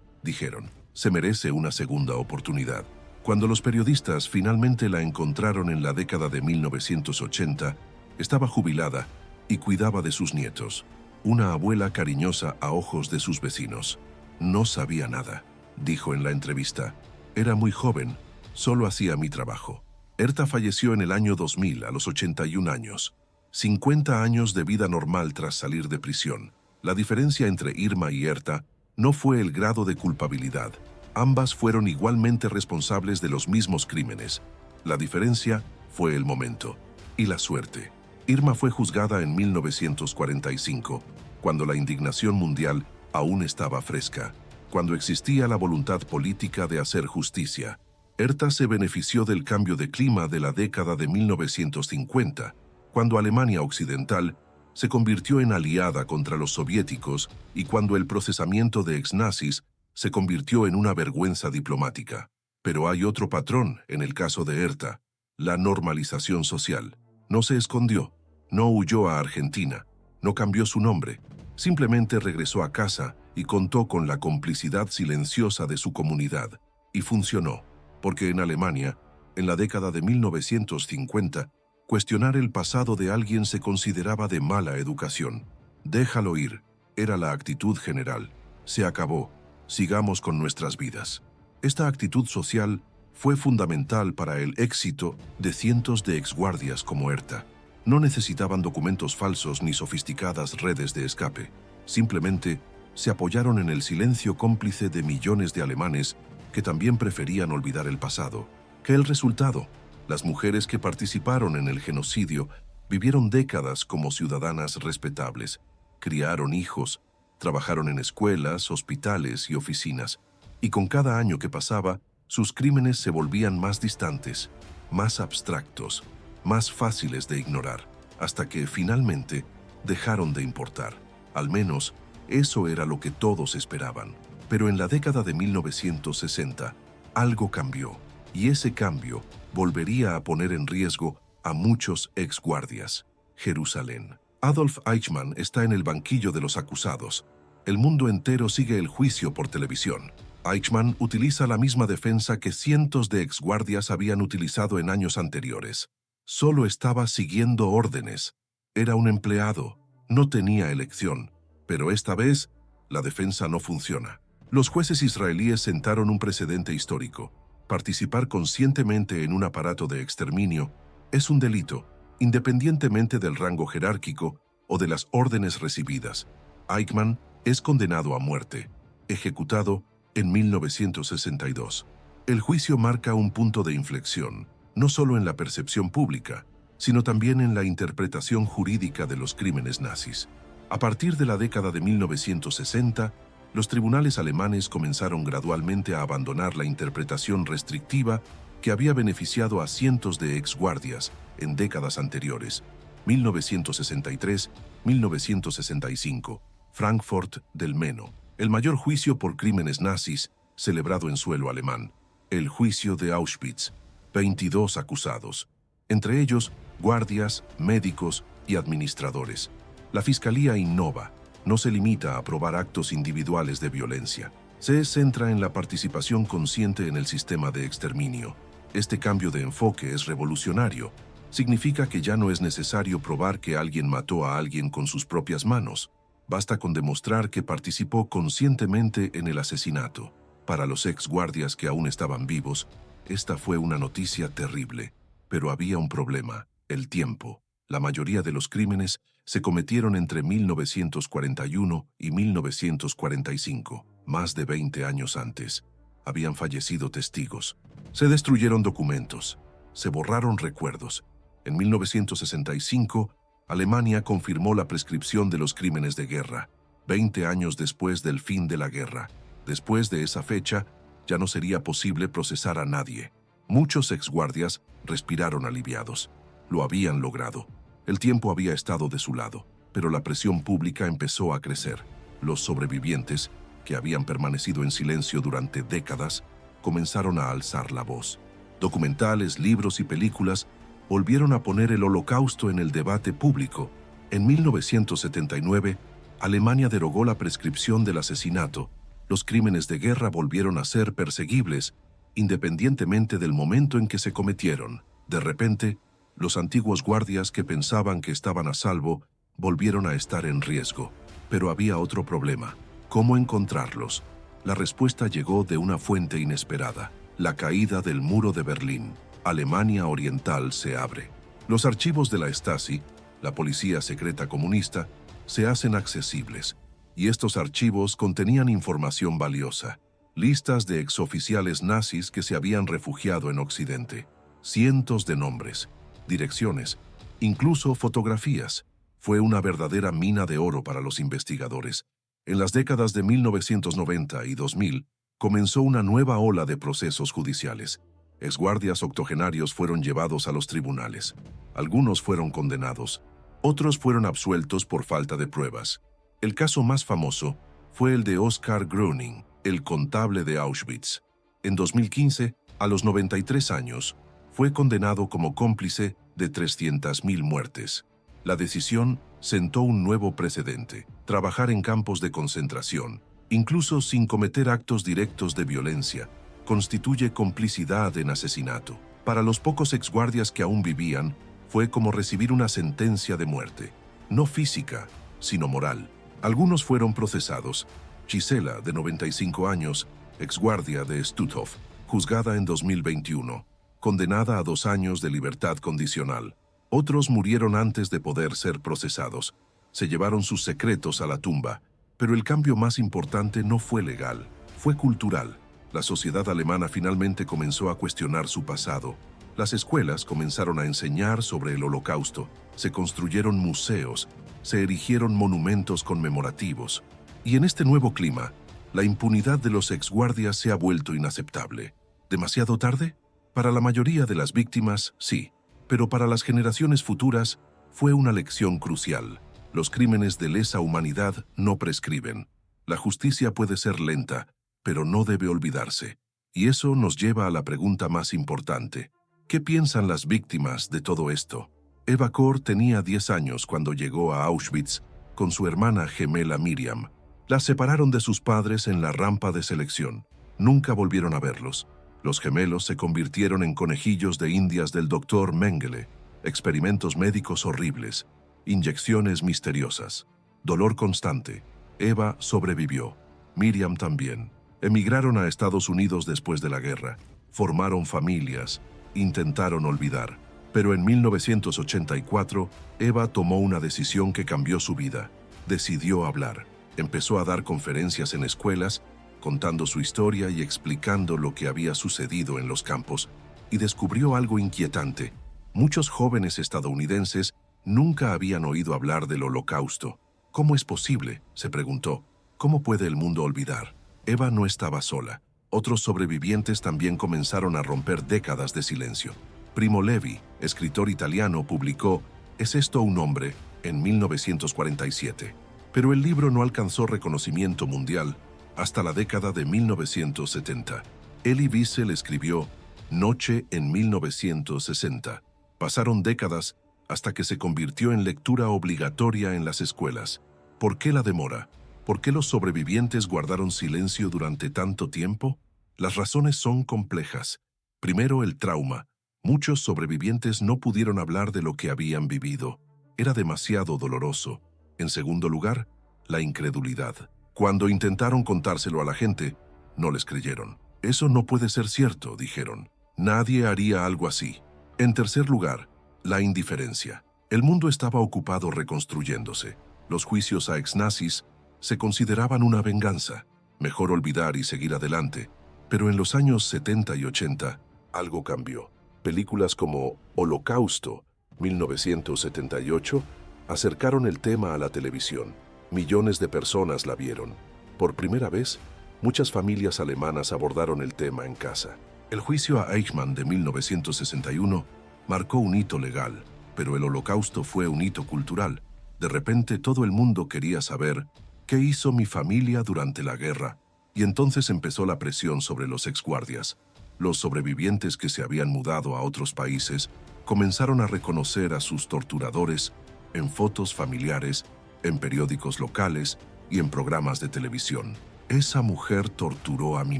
dijeron. Se merece una segunda oportunidad. Cuando los periodistas finalmente la encontraron en la década de 1980, estaba jubilada y cuidaba de sus nietos. Una abuela cariñosa a ojos de sus vecinos. No sabía nada, dijo en la entrevista. Era muy joven, solo hacía mi trabajo. Herta falleció en el año 2000 a los 81 años. 50 años de vida normal tras salir de prisión. La diferencia entre Irma y Herta no fue el grado de culpabilidad. Ambas fueron igualmente responsables de los mismos crímenes. La diferencia fue el momento y la suerte. Irma fue juzgada en 1945, cuando la indignación mundial aún estaba fresca, cuando existía la voluntad política de hacer justicia. Herta se benefició del cambio de clima de la década de 1950, cuando Alemania Occidental se convirtió en aliada contra los soviéticos y cuando el procesamiento de exnazis se convirtió en una vergüenza diplomática. Pero hay otro patrón en el caso de Herta: la normalización social. No se escondió, no huyó a Argentina, no cambió su nombre, simplemente regresó a casa y contó con la complicidad silenciosa de su comunidad. Y funcionó, porque en Alemania, en la década de 1950, cuestionar el pasado de alguien se consideraba de mala educación. Déjalo ir, era la actitud general. Se acabó, sigamos con nuestras vidas. Esta actitud social fue fundamental para el éxito de cientos de exguardias como Herta. No necesitaban documentos falsos ni sofisticadas redes de escape. Simplemente se apoyaron en el silencio cómplice de millones de alemanes que también preferían olvidar el pasado. ¿Qué el resultado? Las mujeres que participaron en el genocidio vivieron décadas como ciudadanas respetables, criaron hijos, trabajaron en escuelas, hospitales y oficinas, y con cada año que pasaba, sus crímenes se volvían más distantes, más abstractos, más fáciles de ignorar, hasta que finalmente dejaron de importar. Al menos, eso era lo que todos esperaban. Pero en la década de 1960, algo cambió, y ese cambio volvería a poner en riesgo a muchos exguardias. Jerusalén. Adolf Eichmann está en el banquillo de los acusados. El mundo entero sigue el juicio por televisión. Eichmann utiliza la misma defensa que cientos de exguardias habían utilizado en años anteriores. Solo estaba siguiendo órdenes. Era un empleado. No tenía elección. Pero esta vez, la defensa no funciona. Los jueces israelíes sentaron un precedente histórico. Participar conscientemente en un aparato de exterminio es un delito, independientemente del rango jerárquico o de las órdenes recibidas. Eichmann es condenado a muerte, ejecutado en 1962. El juicio marca un punto de inflexión, no solo en la percepción pública, sino también en la interpretación jurídica de los crímenes nazis. A partir de la década de 1960, los tribunales alemanes comenzaron gradualmente a abandonar la interpretación restrictiva que había beneficiado a cientos de exguardias en décadas anteriores. 1963, 1965, Frankfurt del Meno, el mayor juicio por crímenes nazis celebrado en suelo alemán. El juicio de Auschwitz, 22 acusados, entre ellos guardias, médicos y administradores. La Fiscalía innova, no se limita a probar actos individuales de violencia. Se centra en la participación consciente en el sistema de exterminio. Este cambio de enfoque es revolucionario. Significa que ya no es necesario probar que alguien mató a alguien con sus propias manos. Basta con demostrar que participó conscientemente en el asesinato. Para los exguardias que aún estaban vivos, esta fue una noticia terrible. Pero había un problema: el tiempo. La mayoría de los crímenes se cometieron entre 1941 y 1945, más de 20 años antes. Habían fallecido testigos. Se destruyeron documentos. Se borraron recuerdos. En 1965, Alemania confirmó la prescripción de los crímenes de guerra, 20 años después del fin de la guerra. Después de esa fecha, ya no sería posible procesar a nadie. Muchos exguardias respiraron aliviados. Lo habían logrado. El tiempo había estado de su lado, pero la presión pública empezó a crecer. Los sobrevivientes, que habían permanecido en silencio durante décadas, comenzaron a alzar la voz. Documentales, libros y películas volvieron a poner el Holocausto en el debate público. En 1979, Alemania derogó la prescripción del asesinato. Los crímenes de guerra volvieron a ser perseguibles, independientemente del momento en que se cometieron. De repente, los antiguos guardias que pensaban que estaban a salvo volvieron a estar en riesgo. Pero había otro problema: ¿cómo encontrarlos? La respuesta llegó de una fuente inesperada: la caída del muro de Berlín. Alemania Oriental se abre. Los archivos de la Stasi, la policía secreta comunista, se hacen accesibles, y estos archivos contenían información valiosa: listas de exoficiales nazis que se habían refugiado en Occidente, cientos de nombres, direcciones, incluso fotografías. Fue una verdadera mina de oro para los investigadores. En las décadas de 1990 y 2000, comenzó una nueva ola de procesos judiciales. Exguardias octogenarios fueron llevados a los tribunales. Algunos fueron condenados, otros fueron absueltos por falta de pruebas. El caso más famoso fue el de Oskar Gröning, el contable de Auschwitz. En 2015, a los 93 años, fue condenado como cómplice de 300.000 muertes. La decisión sentó un nuevo precedente: trabajar en campos de concentración, incluso sin cometer actos directos de violencia, constituye complicidad en asesinato. Para los pocos exguardias que aún vivían, fue como recibir una sentencia de muerte, no física, sino moral. Algunos fueron procesados. Gisela, de 95 años, exguardia de Stutthof, juzgada en 2021, condenada a 2 años de libertad condicional. Otros murieron antes de poder ser procesados. Se llevaron sus secretos a la tumba. Pero el cambio más importante no fue legal, fue cultural. La sociedad alemana finalmente comenzó a cuestionar su pasado. Las escuelas comenzaron a enseñar sobre el Holocausto. Se construyeron museos, se erigieron monumentos conmemorativos. Y en este nuevo clima, la impunidad de los exguardias se ha vuelto inaceptable. ¿Demasiado tarde? Para la mayoría de las víctimas, sí. Pero para las generaciones futuras, fue una lección crucial. Los crímenes de lesa humanidad no prescriben. La justicia puede ser lenta, pero no debe olvidarse. Y eso nos lleva a la pregunta más importante: ¿qué piensan las víctimas de todo esto? Eva Kor tenía 10 años cuando llegó a Auschwitz con su hermana gemela Miriam. Las separaron de sus padres en la rampa de selección. Nunca volvieron a verlos. Los gemelos se convirtieron en conejillos de indias del doctor Mengele. Experimentos médicos horribles, inyecciones misteriosas, dolor constante. Eva sobrevivió. Miriam también. Emigraron a Estados Unidos después de la guerra. Formaron familias. Intentaron olvidar. Pero en 1984, Eva tomó una decisión que cambió su vida. Decidió hablar. Empezó a dar conferencias en escuelas, contando su historia y explicando lo que había sucedido en los campos. Y descubrió algo inquietante: muchos jóvenes estadounidenses nunca habían oído hablar del Holocausto. ¿Cómo es posible?, se preguntó. ¿Cómo puede el mundo olvidar? Eva no estaba sola. Otros sobrevivientes también comenzaron a romper décadas de silencio. Primo Levi, escritor italiano, publicó ¿Es esto un hombre?, en 1947. Pero el libro no alcanzó reconocimiento mundial hasta la década de 1970. Elie Wiesel escribió Noche en 1960. Pasaron décadas hasta que se convirtió en lectura obligatoria en las escuelas. ¿Por qué la demora? ¿Por qué los sobrevivientes guardaron silencio durante tanto tiempo? Las razones son complejas. Primero, el trauma. Muchos sobrevivientes no pudieron hablar de lo que habían vivido. Era demasiado doloroso. En segundo lugar, la incredulidad. Cuando intentaron contárselo a la gente, no les creyeron. Eso no puede ser cierto, dijeron. Nadie haría algo así. En tercer lugar, la indiferencia. El mundo estaba ocupado reconstruyéndose. Los juicios a exnazis se consideraban una venganza. Mejor olvidar y seguir adelante. Pero en los años 70 y 80, algo cambió. Películas como Holocausto, 1978, acercaron el tema a la televisión. Millones de personas la vieron. Por primera vez, muchas familias alemanas abordaron el tema en casa. El juicio a Eichmann de 1961 marcó un hito legal, pero el Holocausto fue un hito cultural. De repente todo el mundo quería saber qué hizo mi familia durante la guerra, y entonces empezó la presión sobre los exguardias. Los sobrevivientes que se habían mudado a otros países comenzaron a reconocer a sus torturadores en fotos familiares, en periódicos locales y en programas de televisión. «Esa mujer torturó a mi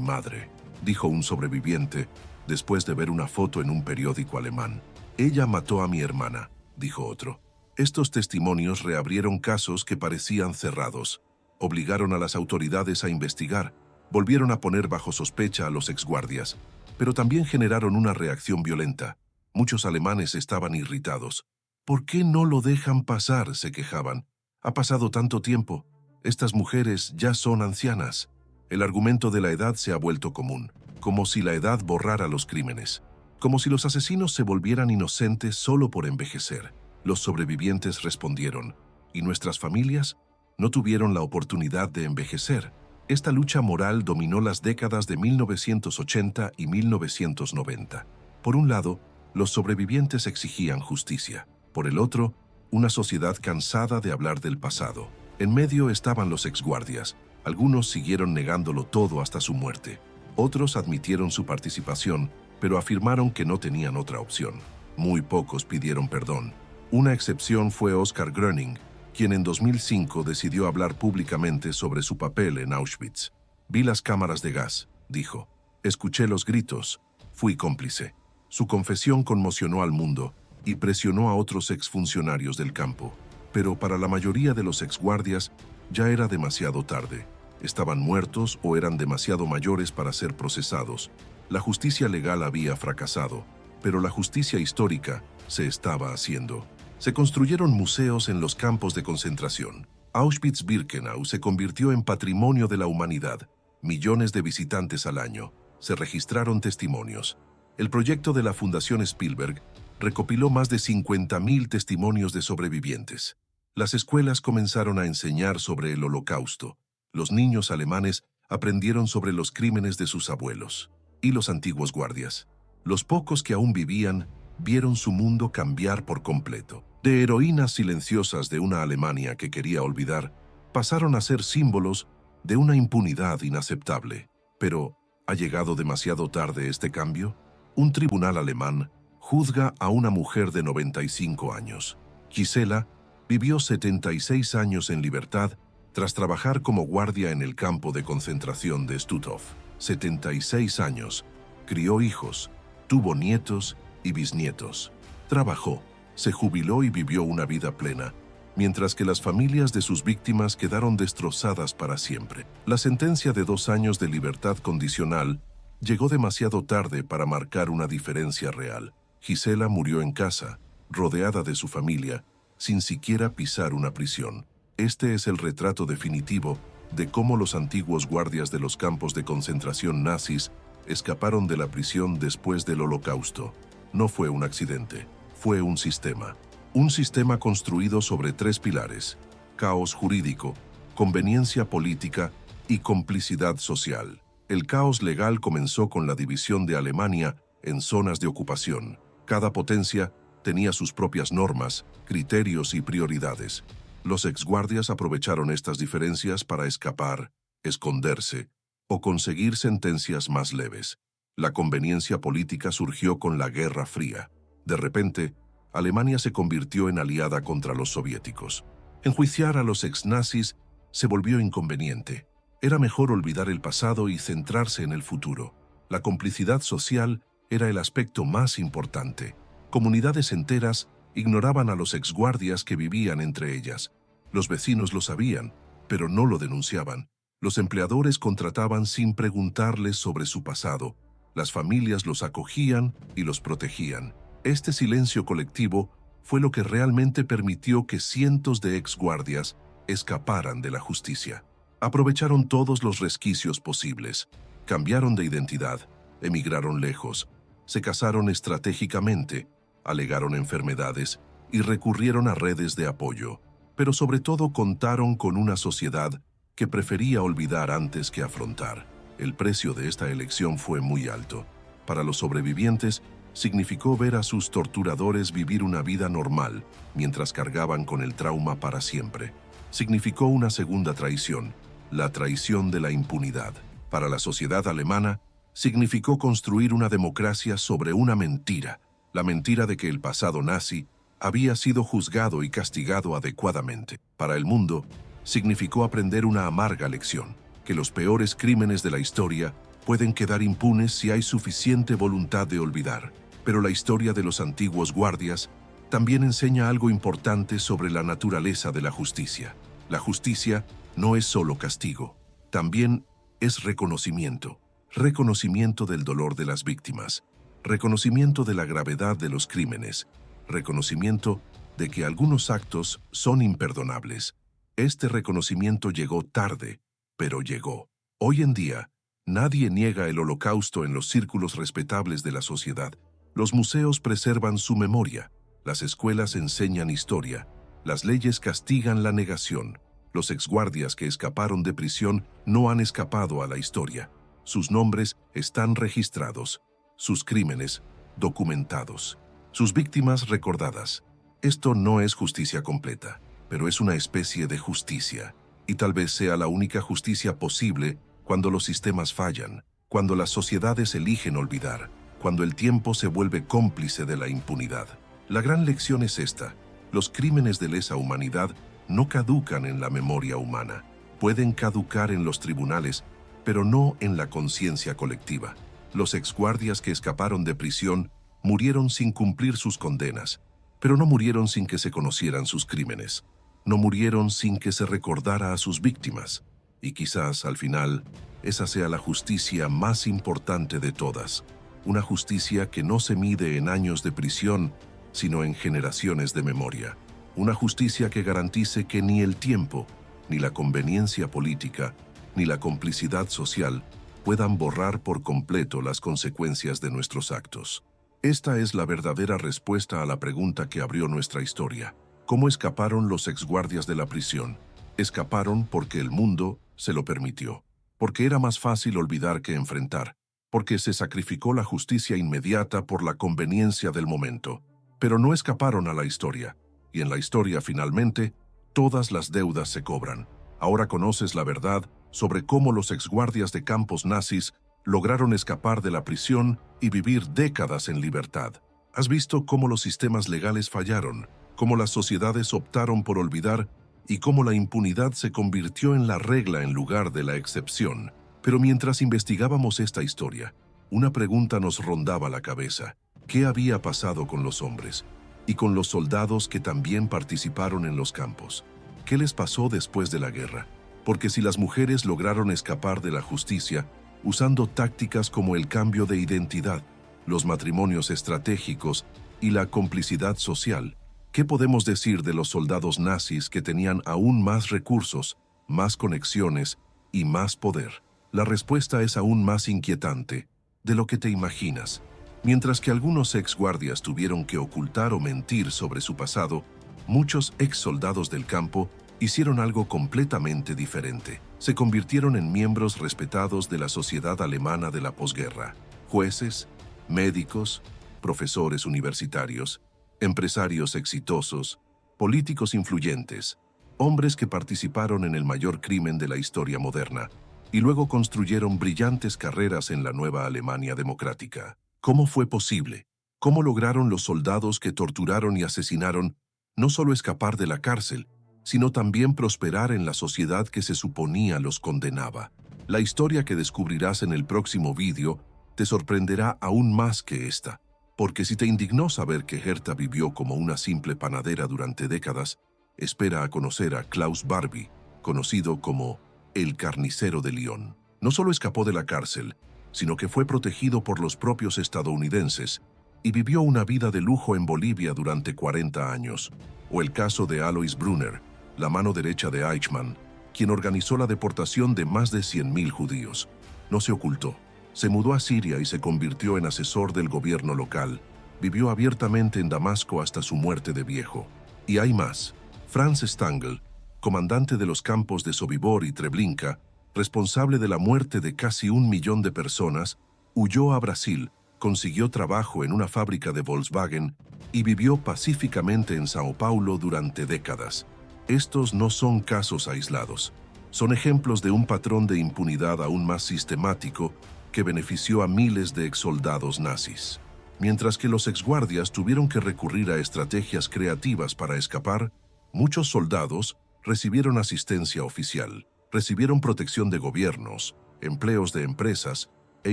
madre», dijo un sobreviviente después de ver una foto en un periódico alemán. «Ella mató a mi hermana», dijo otro. Estos testimonios reabrieron casos que parecían cerrados, obligaron a las autoridades a investigar, volvieron a poner bajo sospecha a los exguardias, pero también generaron una reacción violenta. Muchos alemanes estaban irritados. «¿Por qué no lo dejan pasar?», se quejaban. «Ha pasado tanto tiempo. Estas mujeres ya son ancianas». El argumento de la edad se ha vuelto común, como si la edad borrara los crímenes, como si los asesinos se volvieran inocentes solo por envejecer. Los sobrevivientes respondieron: «¿Y nuestras familias? No tuvieron la oportunidad de envejecer». Esta lucha moral dominó las décadas de 1980 y 1990. Por un lado, los sobrevivientes exigían justicia. Por el otro, una sociedad cansada de hablar del pasado. En medio estaban los exguardias. Algunos siguieron negándolo todo hasta su muerte. Otros admitieron su participación, pero afirmaron que no tenían otra opción. Muy pocos pidieron perdón. Una excepción fue Oskar Gröning, quien en 2005 decidió hablar públicamente sobre su papel en Auschwitz. «Vi las cámaras de gas», dijo. «Escuché los gritos. Fui cómplice». Su confesión conmocionó al mundo y presionó a otros exfuncionarios del campo. Pero para la mayoría de los exguardias ya era demasiado tarde. Estaban muertos o eran demasiado mayores para ser procesados. La justicia legal había fracasado, pero la justicia histórica se estaba haciendo. Se construyeron museos en los campos de concentración. Auschwitz-Birkenau se convirtió en patrimonio de la humanidad. Millones de visitantes al año. Se registraron testimonios. El proyecto de la Fundación Spielberg recopiló más de 50.000 testimonios de sobrevivientes. Las escuelas comenzaron a enseñar sobre el Holocausto. Los niños alemanes aprendieron sobre los crímenes de sus abuelos. Y los antiguos guardias, los pocos que aún vivían, vieron su mundo cambiar por completo. De heroínas silenciosas de una Alemania que quería olvidar, pasaron a ser símbolos de una impunidad inaceptable. Pero, ¿ha llegado demasiado tarde este cambio? Un tribunal alemán juzga a una mujer de 95 años. Gisela vivió 76 años en libertad tras trabajar como guardia en el campo de concentración de Stutthof. 76 años. Crió hijos, tuvo nietos y bisnietos. Trabajó, se jubiló y vivió una vida plena, mientras que las familias de sus víctimas quedaron destrozadas para siempre. La sentencia de 2 años de libertad condicional llegó demasiado tarde para marcar una diferencia real. Gisela murió en casa, rodeada de su familia, sin siquiera pisar una prisión. Este es el retrato definitivo de cómo los antiguos guardias de los campos de concentración nazis escaparon de la prisión después del Holocausto. No fue un accidente, fue un sistema. Un sistema construido sobre 3 pilares: caos jurídico, conveniencia política y complicidad social. El caos legal comenzó con la división de Alemania en zonas de ocupación. Cada potencia tenía sus propias normas, criterios y prioridades. Los exguardias aprovecharon estas diferencias para escapar, esconderse o conseguir sentencias más leves. La conveniencia política surgió con la Guerra Fría. De repente, Alemania se convirtió en aliada contra los soviéticos. Enjuiciar a los exnazis se volvió inconveniente. Era mejor olvidar el pasado y centrarse en el futuro. La complicidad social era el aspecto más importante. Comunidades enteras ignoraban a los exguardias que vivían entre ellas. Los vecinos lo sabían, pero no lo denunciaban. Los empleadores contrataban sin preguntarles sobre su pasado. Las familias los acogían y los protegían. Este silencio colectivo fue lo que realmente permitió que cientos de exguardias escaparan de la justicia. Aprovecharon todos los resquicios posibles, cambiaron de identidad, emigraron lejos, se casaron estratégicamente, alegaron enfermedades y recurrieron a redes de apoyo, pero sobre todo contaron con una sociedad que prefería olvidar antes que afrontar. El precio de esta elección fue muy alto. Para los sobrevivientes, significó ver a sus torturadores vivir una vida normal mientras cargaban con el trauma para siempre. Significó una segunda traición, la traición de la impunidad. Para la sociedad alemana, significó construir una democracia sobre una mentira, la mentira de que el pasado nazi había sido juzgado y castigado adecuadamente. Para el mundo, significó aprender una amarga lección, que los peores crímenes de la historia pueden quedar impunes si hay suficiente voluntad de olvidar. Pero la historia de los antiguos guardias también enseña algo importante sobre la naturaleza de la justicia. La justicia no es solo castigo, también es reconocimiento. Reconocimiento del dolor de las víctimas, reconocimiento de la gravedad de los crímenes, reconocimiento de que algunos actos son imperdonables. Este reconocimiento llegó tarde, pero llegó. Hoy en día, nadie niega el Holocausto en los círculos respetables de la sociedad. Los museos preservan su memoria, las escuelas enseñan historia, las leyes castigan la negación. Los exguardias que escaparon de prisión no han escapado a la historia. Sus nombres están registrados, sus crímenes documentados, sus víctimas recordadas. Esto no es justicia completa, pero es una especie de justicia, y tal vez sea la única justicia posible cuando los sistemas fallan, cuando las sociedades eligen olvidar, cuando el tiempo se vuelve cómplice de la impunidad. La gran lección es esta: los crímenes de lesa humanidad no caducan en la memoria humana. Pueden caducar en los tribunales, pero no en la conciencia colectiva. Los exguardias que escaparon de prisión murieron sin cumplir sus condenas, pero no murieron sin que se conocieran sus crímenes. No murieron sin que se recordara a sus víctimas. Y quizás, al final, esa sea la justicia más importante de todas. Una justicia que no se mide en años de prisión, sino en generaciones de memoria. Una justicia que garantice que ni el tiempo, ni la conveniencia política, ni la complicidad social puedan borrar por completo las consecuencias de nuestros actos. Esta es la verdadera respuesta a la pregunta que abrió nuestra historia. ¿Cómo escaparon los exguardias de la prisión? Escaparon porque el mundo se lo permitió, porque era más fácil olvidar que enfrentar, porque se sacrificó la justicia inmediata por la conveniencia del momento. Pero no escaparon a la historia, y en la historia finalmente, todas las deudas se cobran. Ahora conoces la verdad sobre cómo los exguardias de campos nazis lograron escapar de la prisión y vivir décadas en libertad. Has visto cómo los sistemas legales fallaron, cómo las sociedades optaron por olvidar y cómo la impunidad se convirtió en la regla en lugar de la excepción. Pero mientras investigábamos esta historia, una pregunta nos rondaba la cabeza: ¿qué había pasado con los hombres y con los soldados que también participaron en los campos? ¿Qué les pasó después de la guerra? Porque si las mujeres lograron escapar de la justicia usando tácticas como el cambio de identidad, los matrimonios estratégicos y la complicidad social, ¿qué podemos decir de los soldados nazis que tenían aún más recursos, más conexiones y más poder? La respuesta es aún más inquietante de lo que te imaginas. Mientras que algunos exguardias tuvieron que ocultar o mentir sobre su pasado, muchos exsoldados del campo hicieron algo completamente diferente. Se convirtieron en miembros respetados de la sociedad alemana de la posguerra. Jueces, médicos, profesores universitarios, empresarios exitosos, políticos influyentes, hombres que participaron en el mayor crimen de la historia moderna y luego construyeron brillantes carreras en la nueva Alemania democrática. ¿Cómo fue posible? ¿Cómo lograron los soldados que torturaron y asesinaron no solo escapar de la cárcel, sino también prosperar en la sociedad que se suponía los condenaba? La historia que descubrirás en el próximo vídeo te sorprenderá aún más que esta, porque si te indignó saber que Hertha vivió como una simple panadera durante décadas, espera a conocer a Klaus Barbie, conocido como el carnicero de Lyon. No solo escapó de la cárcel, sino que fue protegido por los propios estadounidenses y vivió una vida de lujo en Bolivia durante 40 años. O el caso de Alois Brunner, la mano derecha de Eichmann, quien organizó la deportación de más de 100.000 judíos. No se ocultó. Se mudó a Siria y se convirtió en asesor del gobierno local. Vivió abiertamente en Damasco hasta su muerte de viejo. Y hay más. Franz Stangl, comandante de los campos de Sobibor y Treblinka, responsable de la muerte de casi 1 millón de personas, huyó a Brasil, consiguió trabajo en una fábrica de Volkswagen y vivió pacíficamente en Sao Paulo durante décadas. Estos no son casos aislados. Son ejemplos de un patrón de impunidad aún más sistemático que benefició a miles de exsoldados nazis. Mientras que los exguardias tuvieron que recurrir a estrategias creativas para escapar, muchos soldados recibieron asistencia oficial, recibieron protección de gobiernos, empleos de empresas e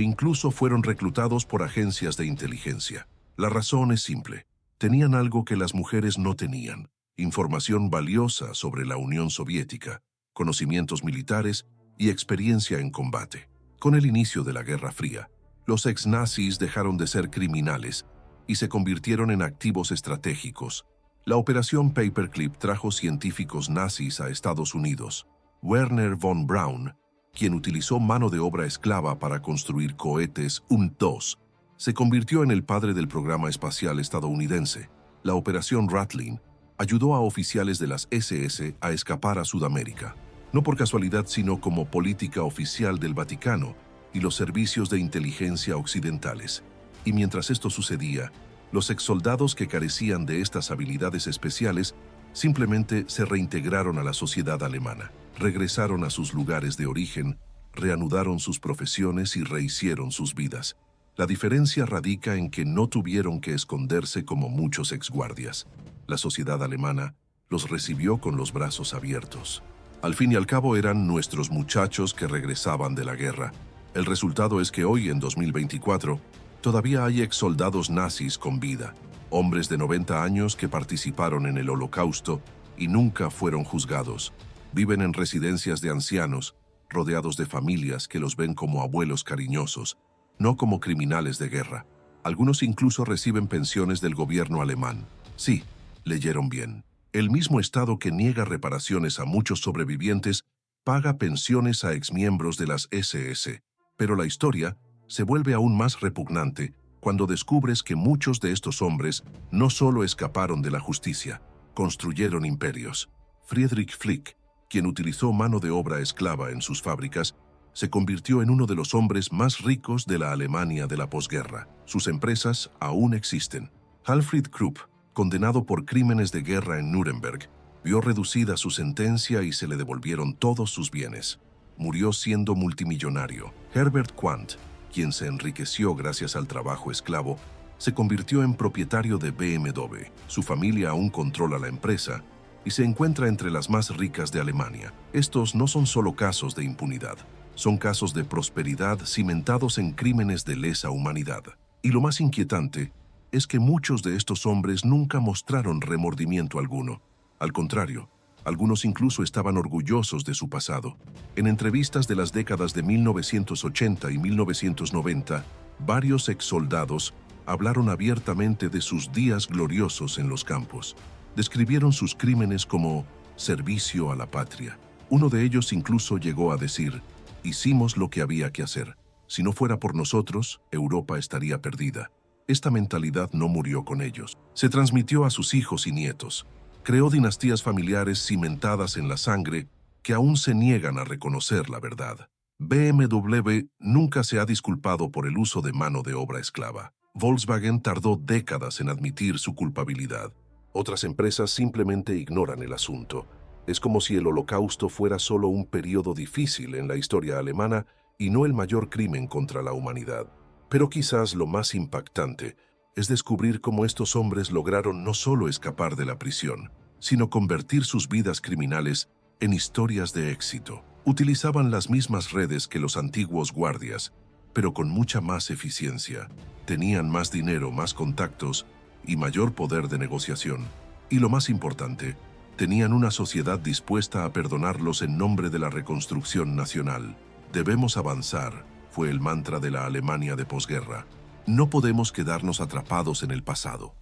incluso fueron reclutados por agencias de inteligencia. La razón es simple. Tenían algo que las mujeres no tenían: información valiosa sobre la Unión Soviética, conocimientos militares y experiencia en combate. Con el inicio de la Guerra Fría, los ex-nazis dejaron de ser criminales y se convirtieron en activos estratégicos. La operación Paperclip trajo científicos nazis a Estados Unidos. Werner von Braun, quien utilizó mano de obra esclava para construir cohetes UM-2, se convirtió en el padre del programa espacial estadounidense. La operación Rattling ayudó a oficiales de las SS a escapar a Sudamérica, no por casualidad sino como política oficial del Vaticano y los servicios de inteligencia occidentales. Y mientras esto sucedía, los exsoldados que carecían de estas habilidades especiales simplemente se reintegraron a la sociedad alemana, regresaron a sus lugares de origen, reanudaron sus profesiones y rehicieron sus vidas. La diferencia radica en que no tuvieron que esconderse como muchos exguardias. La sociedad alemana los recibió con los brazos abiertos. Al fin y al cabo eran nuestros muchachos que regresaban de la guerra. El resultado es que hoy, en 2024, todavía hay exsoldados nazis con vida, hombres de 90 años que participaron en el Holocausto y nunca fueron juzgados. Viven en residencias de ancianos, rodeados de familias que los ven como abuelos cariñosos, no como criminales de guerra. Algunos incluso reciben pensiones del gobierno alemán. Sí, leyeron bien. El mismo Estado que niega reparaciones a muchos sobrevivientes paga pensiones a exmiembros de las SS. Pero la historia se vuelve aún más repugnante cuando descubres que muchos de estos hombres no solo escaparon de la justicia, construyeron imperios. Friedrich Flick, quien utilizó mano de obra esclava en sus fábricas, se convirtió en uno de los hombres más ricos de la Alemania de la posguerra. Sus empresas aún existen. Alfred Krupp, condenado por crímenes de guerra en Nuremberg, vio reducida su sentencia y se le devolvieron todos sus bienes. Murió siendo multimillonario. Herbert Quandt, quien se enriqueció gracias al trabajo esclavo, se convirtió en propietario de BMW. Su familia aún controla la empresa y se encuentra entre las más ricas de Alemania. Estos no son solo casos de impunidad, son casos de prosperidad cimentados en crímenes de lesa humanidad. Y lo más inquietante es que muchos de estos hombres nunca mostraron remordimiento alguno. Al contrario, algunos incluso estaban orgullosos de su pasado. En entrevistas de las décadas de 1980 y 1990, varios exsoldados hablaron abiertamente de sus días gloriosos en los campos. Describieron sus crímenes como servicio a la patria. Uno de ellos incluso llegó a decir: «Hicimos lo que había que hacer. Si no fuera por nosotros, Europa estaría perdida». Esta mentalidad no murió con ellos. Se transmitió a sus hijos y nietos. Creó dinastías familiares cimentadas en la sangre que aún se niegan a reconocer la verdad. BMW nunca se ha disculpado por el uso de mano de obra esclava. Volkswagen tardó décadas en admitir su culpabilidad. Otras empresas simplemente ignoran el asunto. Es como si el Holocausto fuera solo un periodo difícil en la historia alemana y no el mayor crimen contra la humanidad. Pero quizás lo más impactante es descubrir cómo estos hombres lograron no solo escapar de la prisión, sino convertir sus vidas criminales en historias de éxito. Utilizaban las mismas redes que los antiguos guardias, pero con mucha más eficiencia. Tenían más dinero, más contactos y mayor poder de negociación. Y lo más importante, tenían una sociedad dispuesta a perdonarlos en nombre de la reconstrucción nacional. Debemos avanzar, fue el mantra de la Alemania de posguerra. No podemos quedarnos atrapados en el pasado.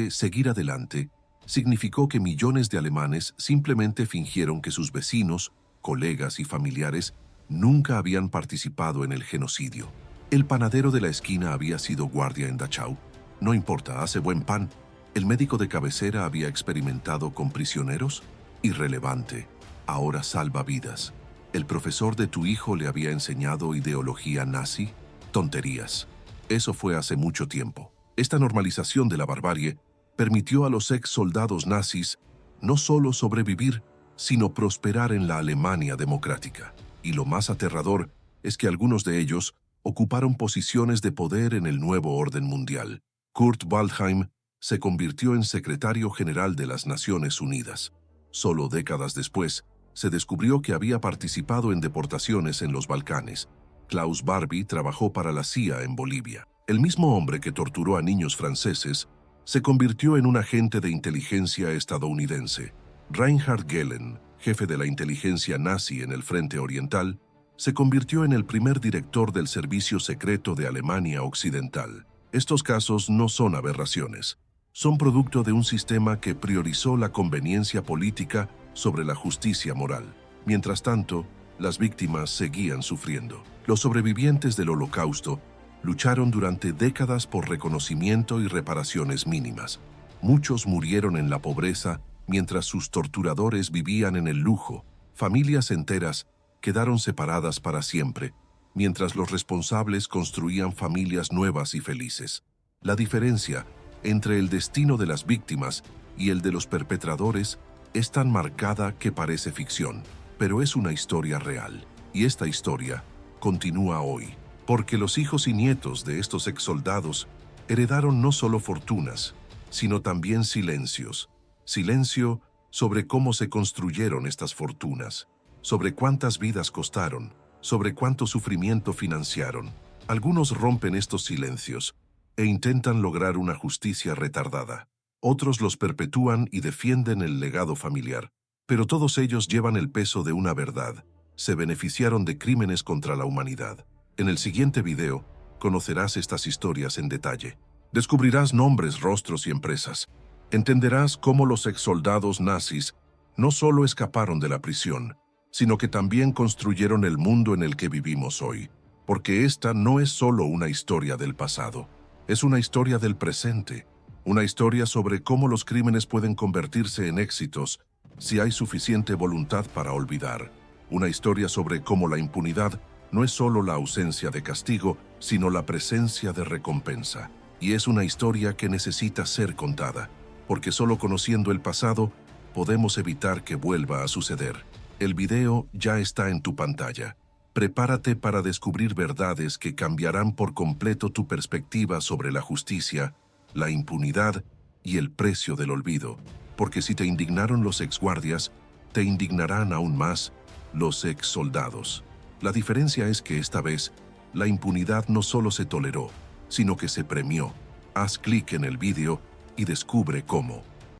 Seguir adelante significó que millones de alemanes simplemente fingieron que sus vecinos, colegas y familiares nunca habían participado en el genocidio. El panadero de la esquina había sido guardia en Dachau. No importa, hace buen pan. El médico de cabecera había experimentado con prisioneros. Irrelevante. Ahora salva vidas. ¿El profesor de tu hijo le había enseñado ideología nazi? Tonterías. Eso fue hace mucho tiempo. Esta normalización de la barbarie permitió a los ex soldados nazis no solo sobrevivir, sino prosperar en la Alemania democrática. Y lo más aterrador es que algunos de ellos ocuparon posiciones de poder en el nuevo orden mundial. Kurt Waldheim se convirtió en secretario general de las Naciones Unidas. Solo décadas después, se descubrió que había participado en deportaciones en los Balcanes. Klaus Barbie trabajó para la CIA en Bolivia. El mismo hombre que torturó a niños franceses se convirtió en un agente de inteligencia estadounidense. Reinhard Gehlen, jefe de la inteligencia nazi en el Frente Oriental, se convirtió en el primer director del Servicio Secreto de Alemania Occidental. Estos casos no son aberraciones. Son producto de un sistema que priorizó la conveniencia política sobre la justicia moral. Mientras tanto, las víctimas seguían sufriendo. Los sobrevivientes del Holocausto lucharon durante décadas por reconocimiento y reparaciones mínimas. Muchos murieron en la pobreza mientras sus torturadores vivían en el lujo. Familias enteras quedaron separadas para siempre, mientras los responsables construían familias nuevas y felices. La diferencia entre el destino de las víctimas y el de los perpetradores es tan marcada que parece ficción, pero es una historia real. Y esta historia continúa hoy, porque los hijos y nietos de estos exsoldados heredaron no solo fortunas, sino también silencios. Silencio sobre cómo se construyeron estas fortunas, sobre cuántas vidas costaron, sobre cuánto sufrimiento financiaron. Algunos rompen estos silencios e intentan lograr una justicia retardada. Otros los perpetúan y defienden el legado familiar. Pero todos ellos llevan el peso de una verdad. Se beneficiaron de crímenes contra la humanidad. En el siguiente video, conocerás estas historias en detalle. Descubrirás nombres, rostros y empresas. Entenderás cómo los exsoldados nazis no solo escaparon de la prisión, sino que también construyeron el mundo en el que vivimos hoy. Porque esta no es solo una historia del pasado, es una historia del presente, una historia sobre cómo los crímenes pueden convertirse en éxitos si hay suficiente voluntad para olvidar. Una historia sobre cómo la impunidad no es solo la ausencia de castigo, sino la presencia de recompensa. Y es una historia que necesita ser contada, porque solo conociendo el pasado podemos evitar que vuelva a suceder. El video ya está en tu pantalla. Prepárate para descubrir verdades que cambiarán por completo tu perspectiva sobre la justicia, la impunidad y el precio del olvido. Porque si te indignaron los exguardias, te indignarán aún más los exsoldados. La diferencia es que esta vez, la impunidad no solo se toleró, sino que se premió. Haz clic en el video y descubre cómo.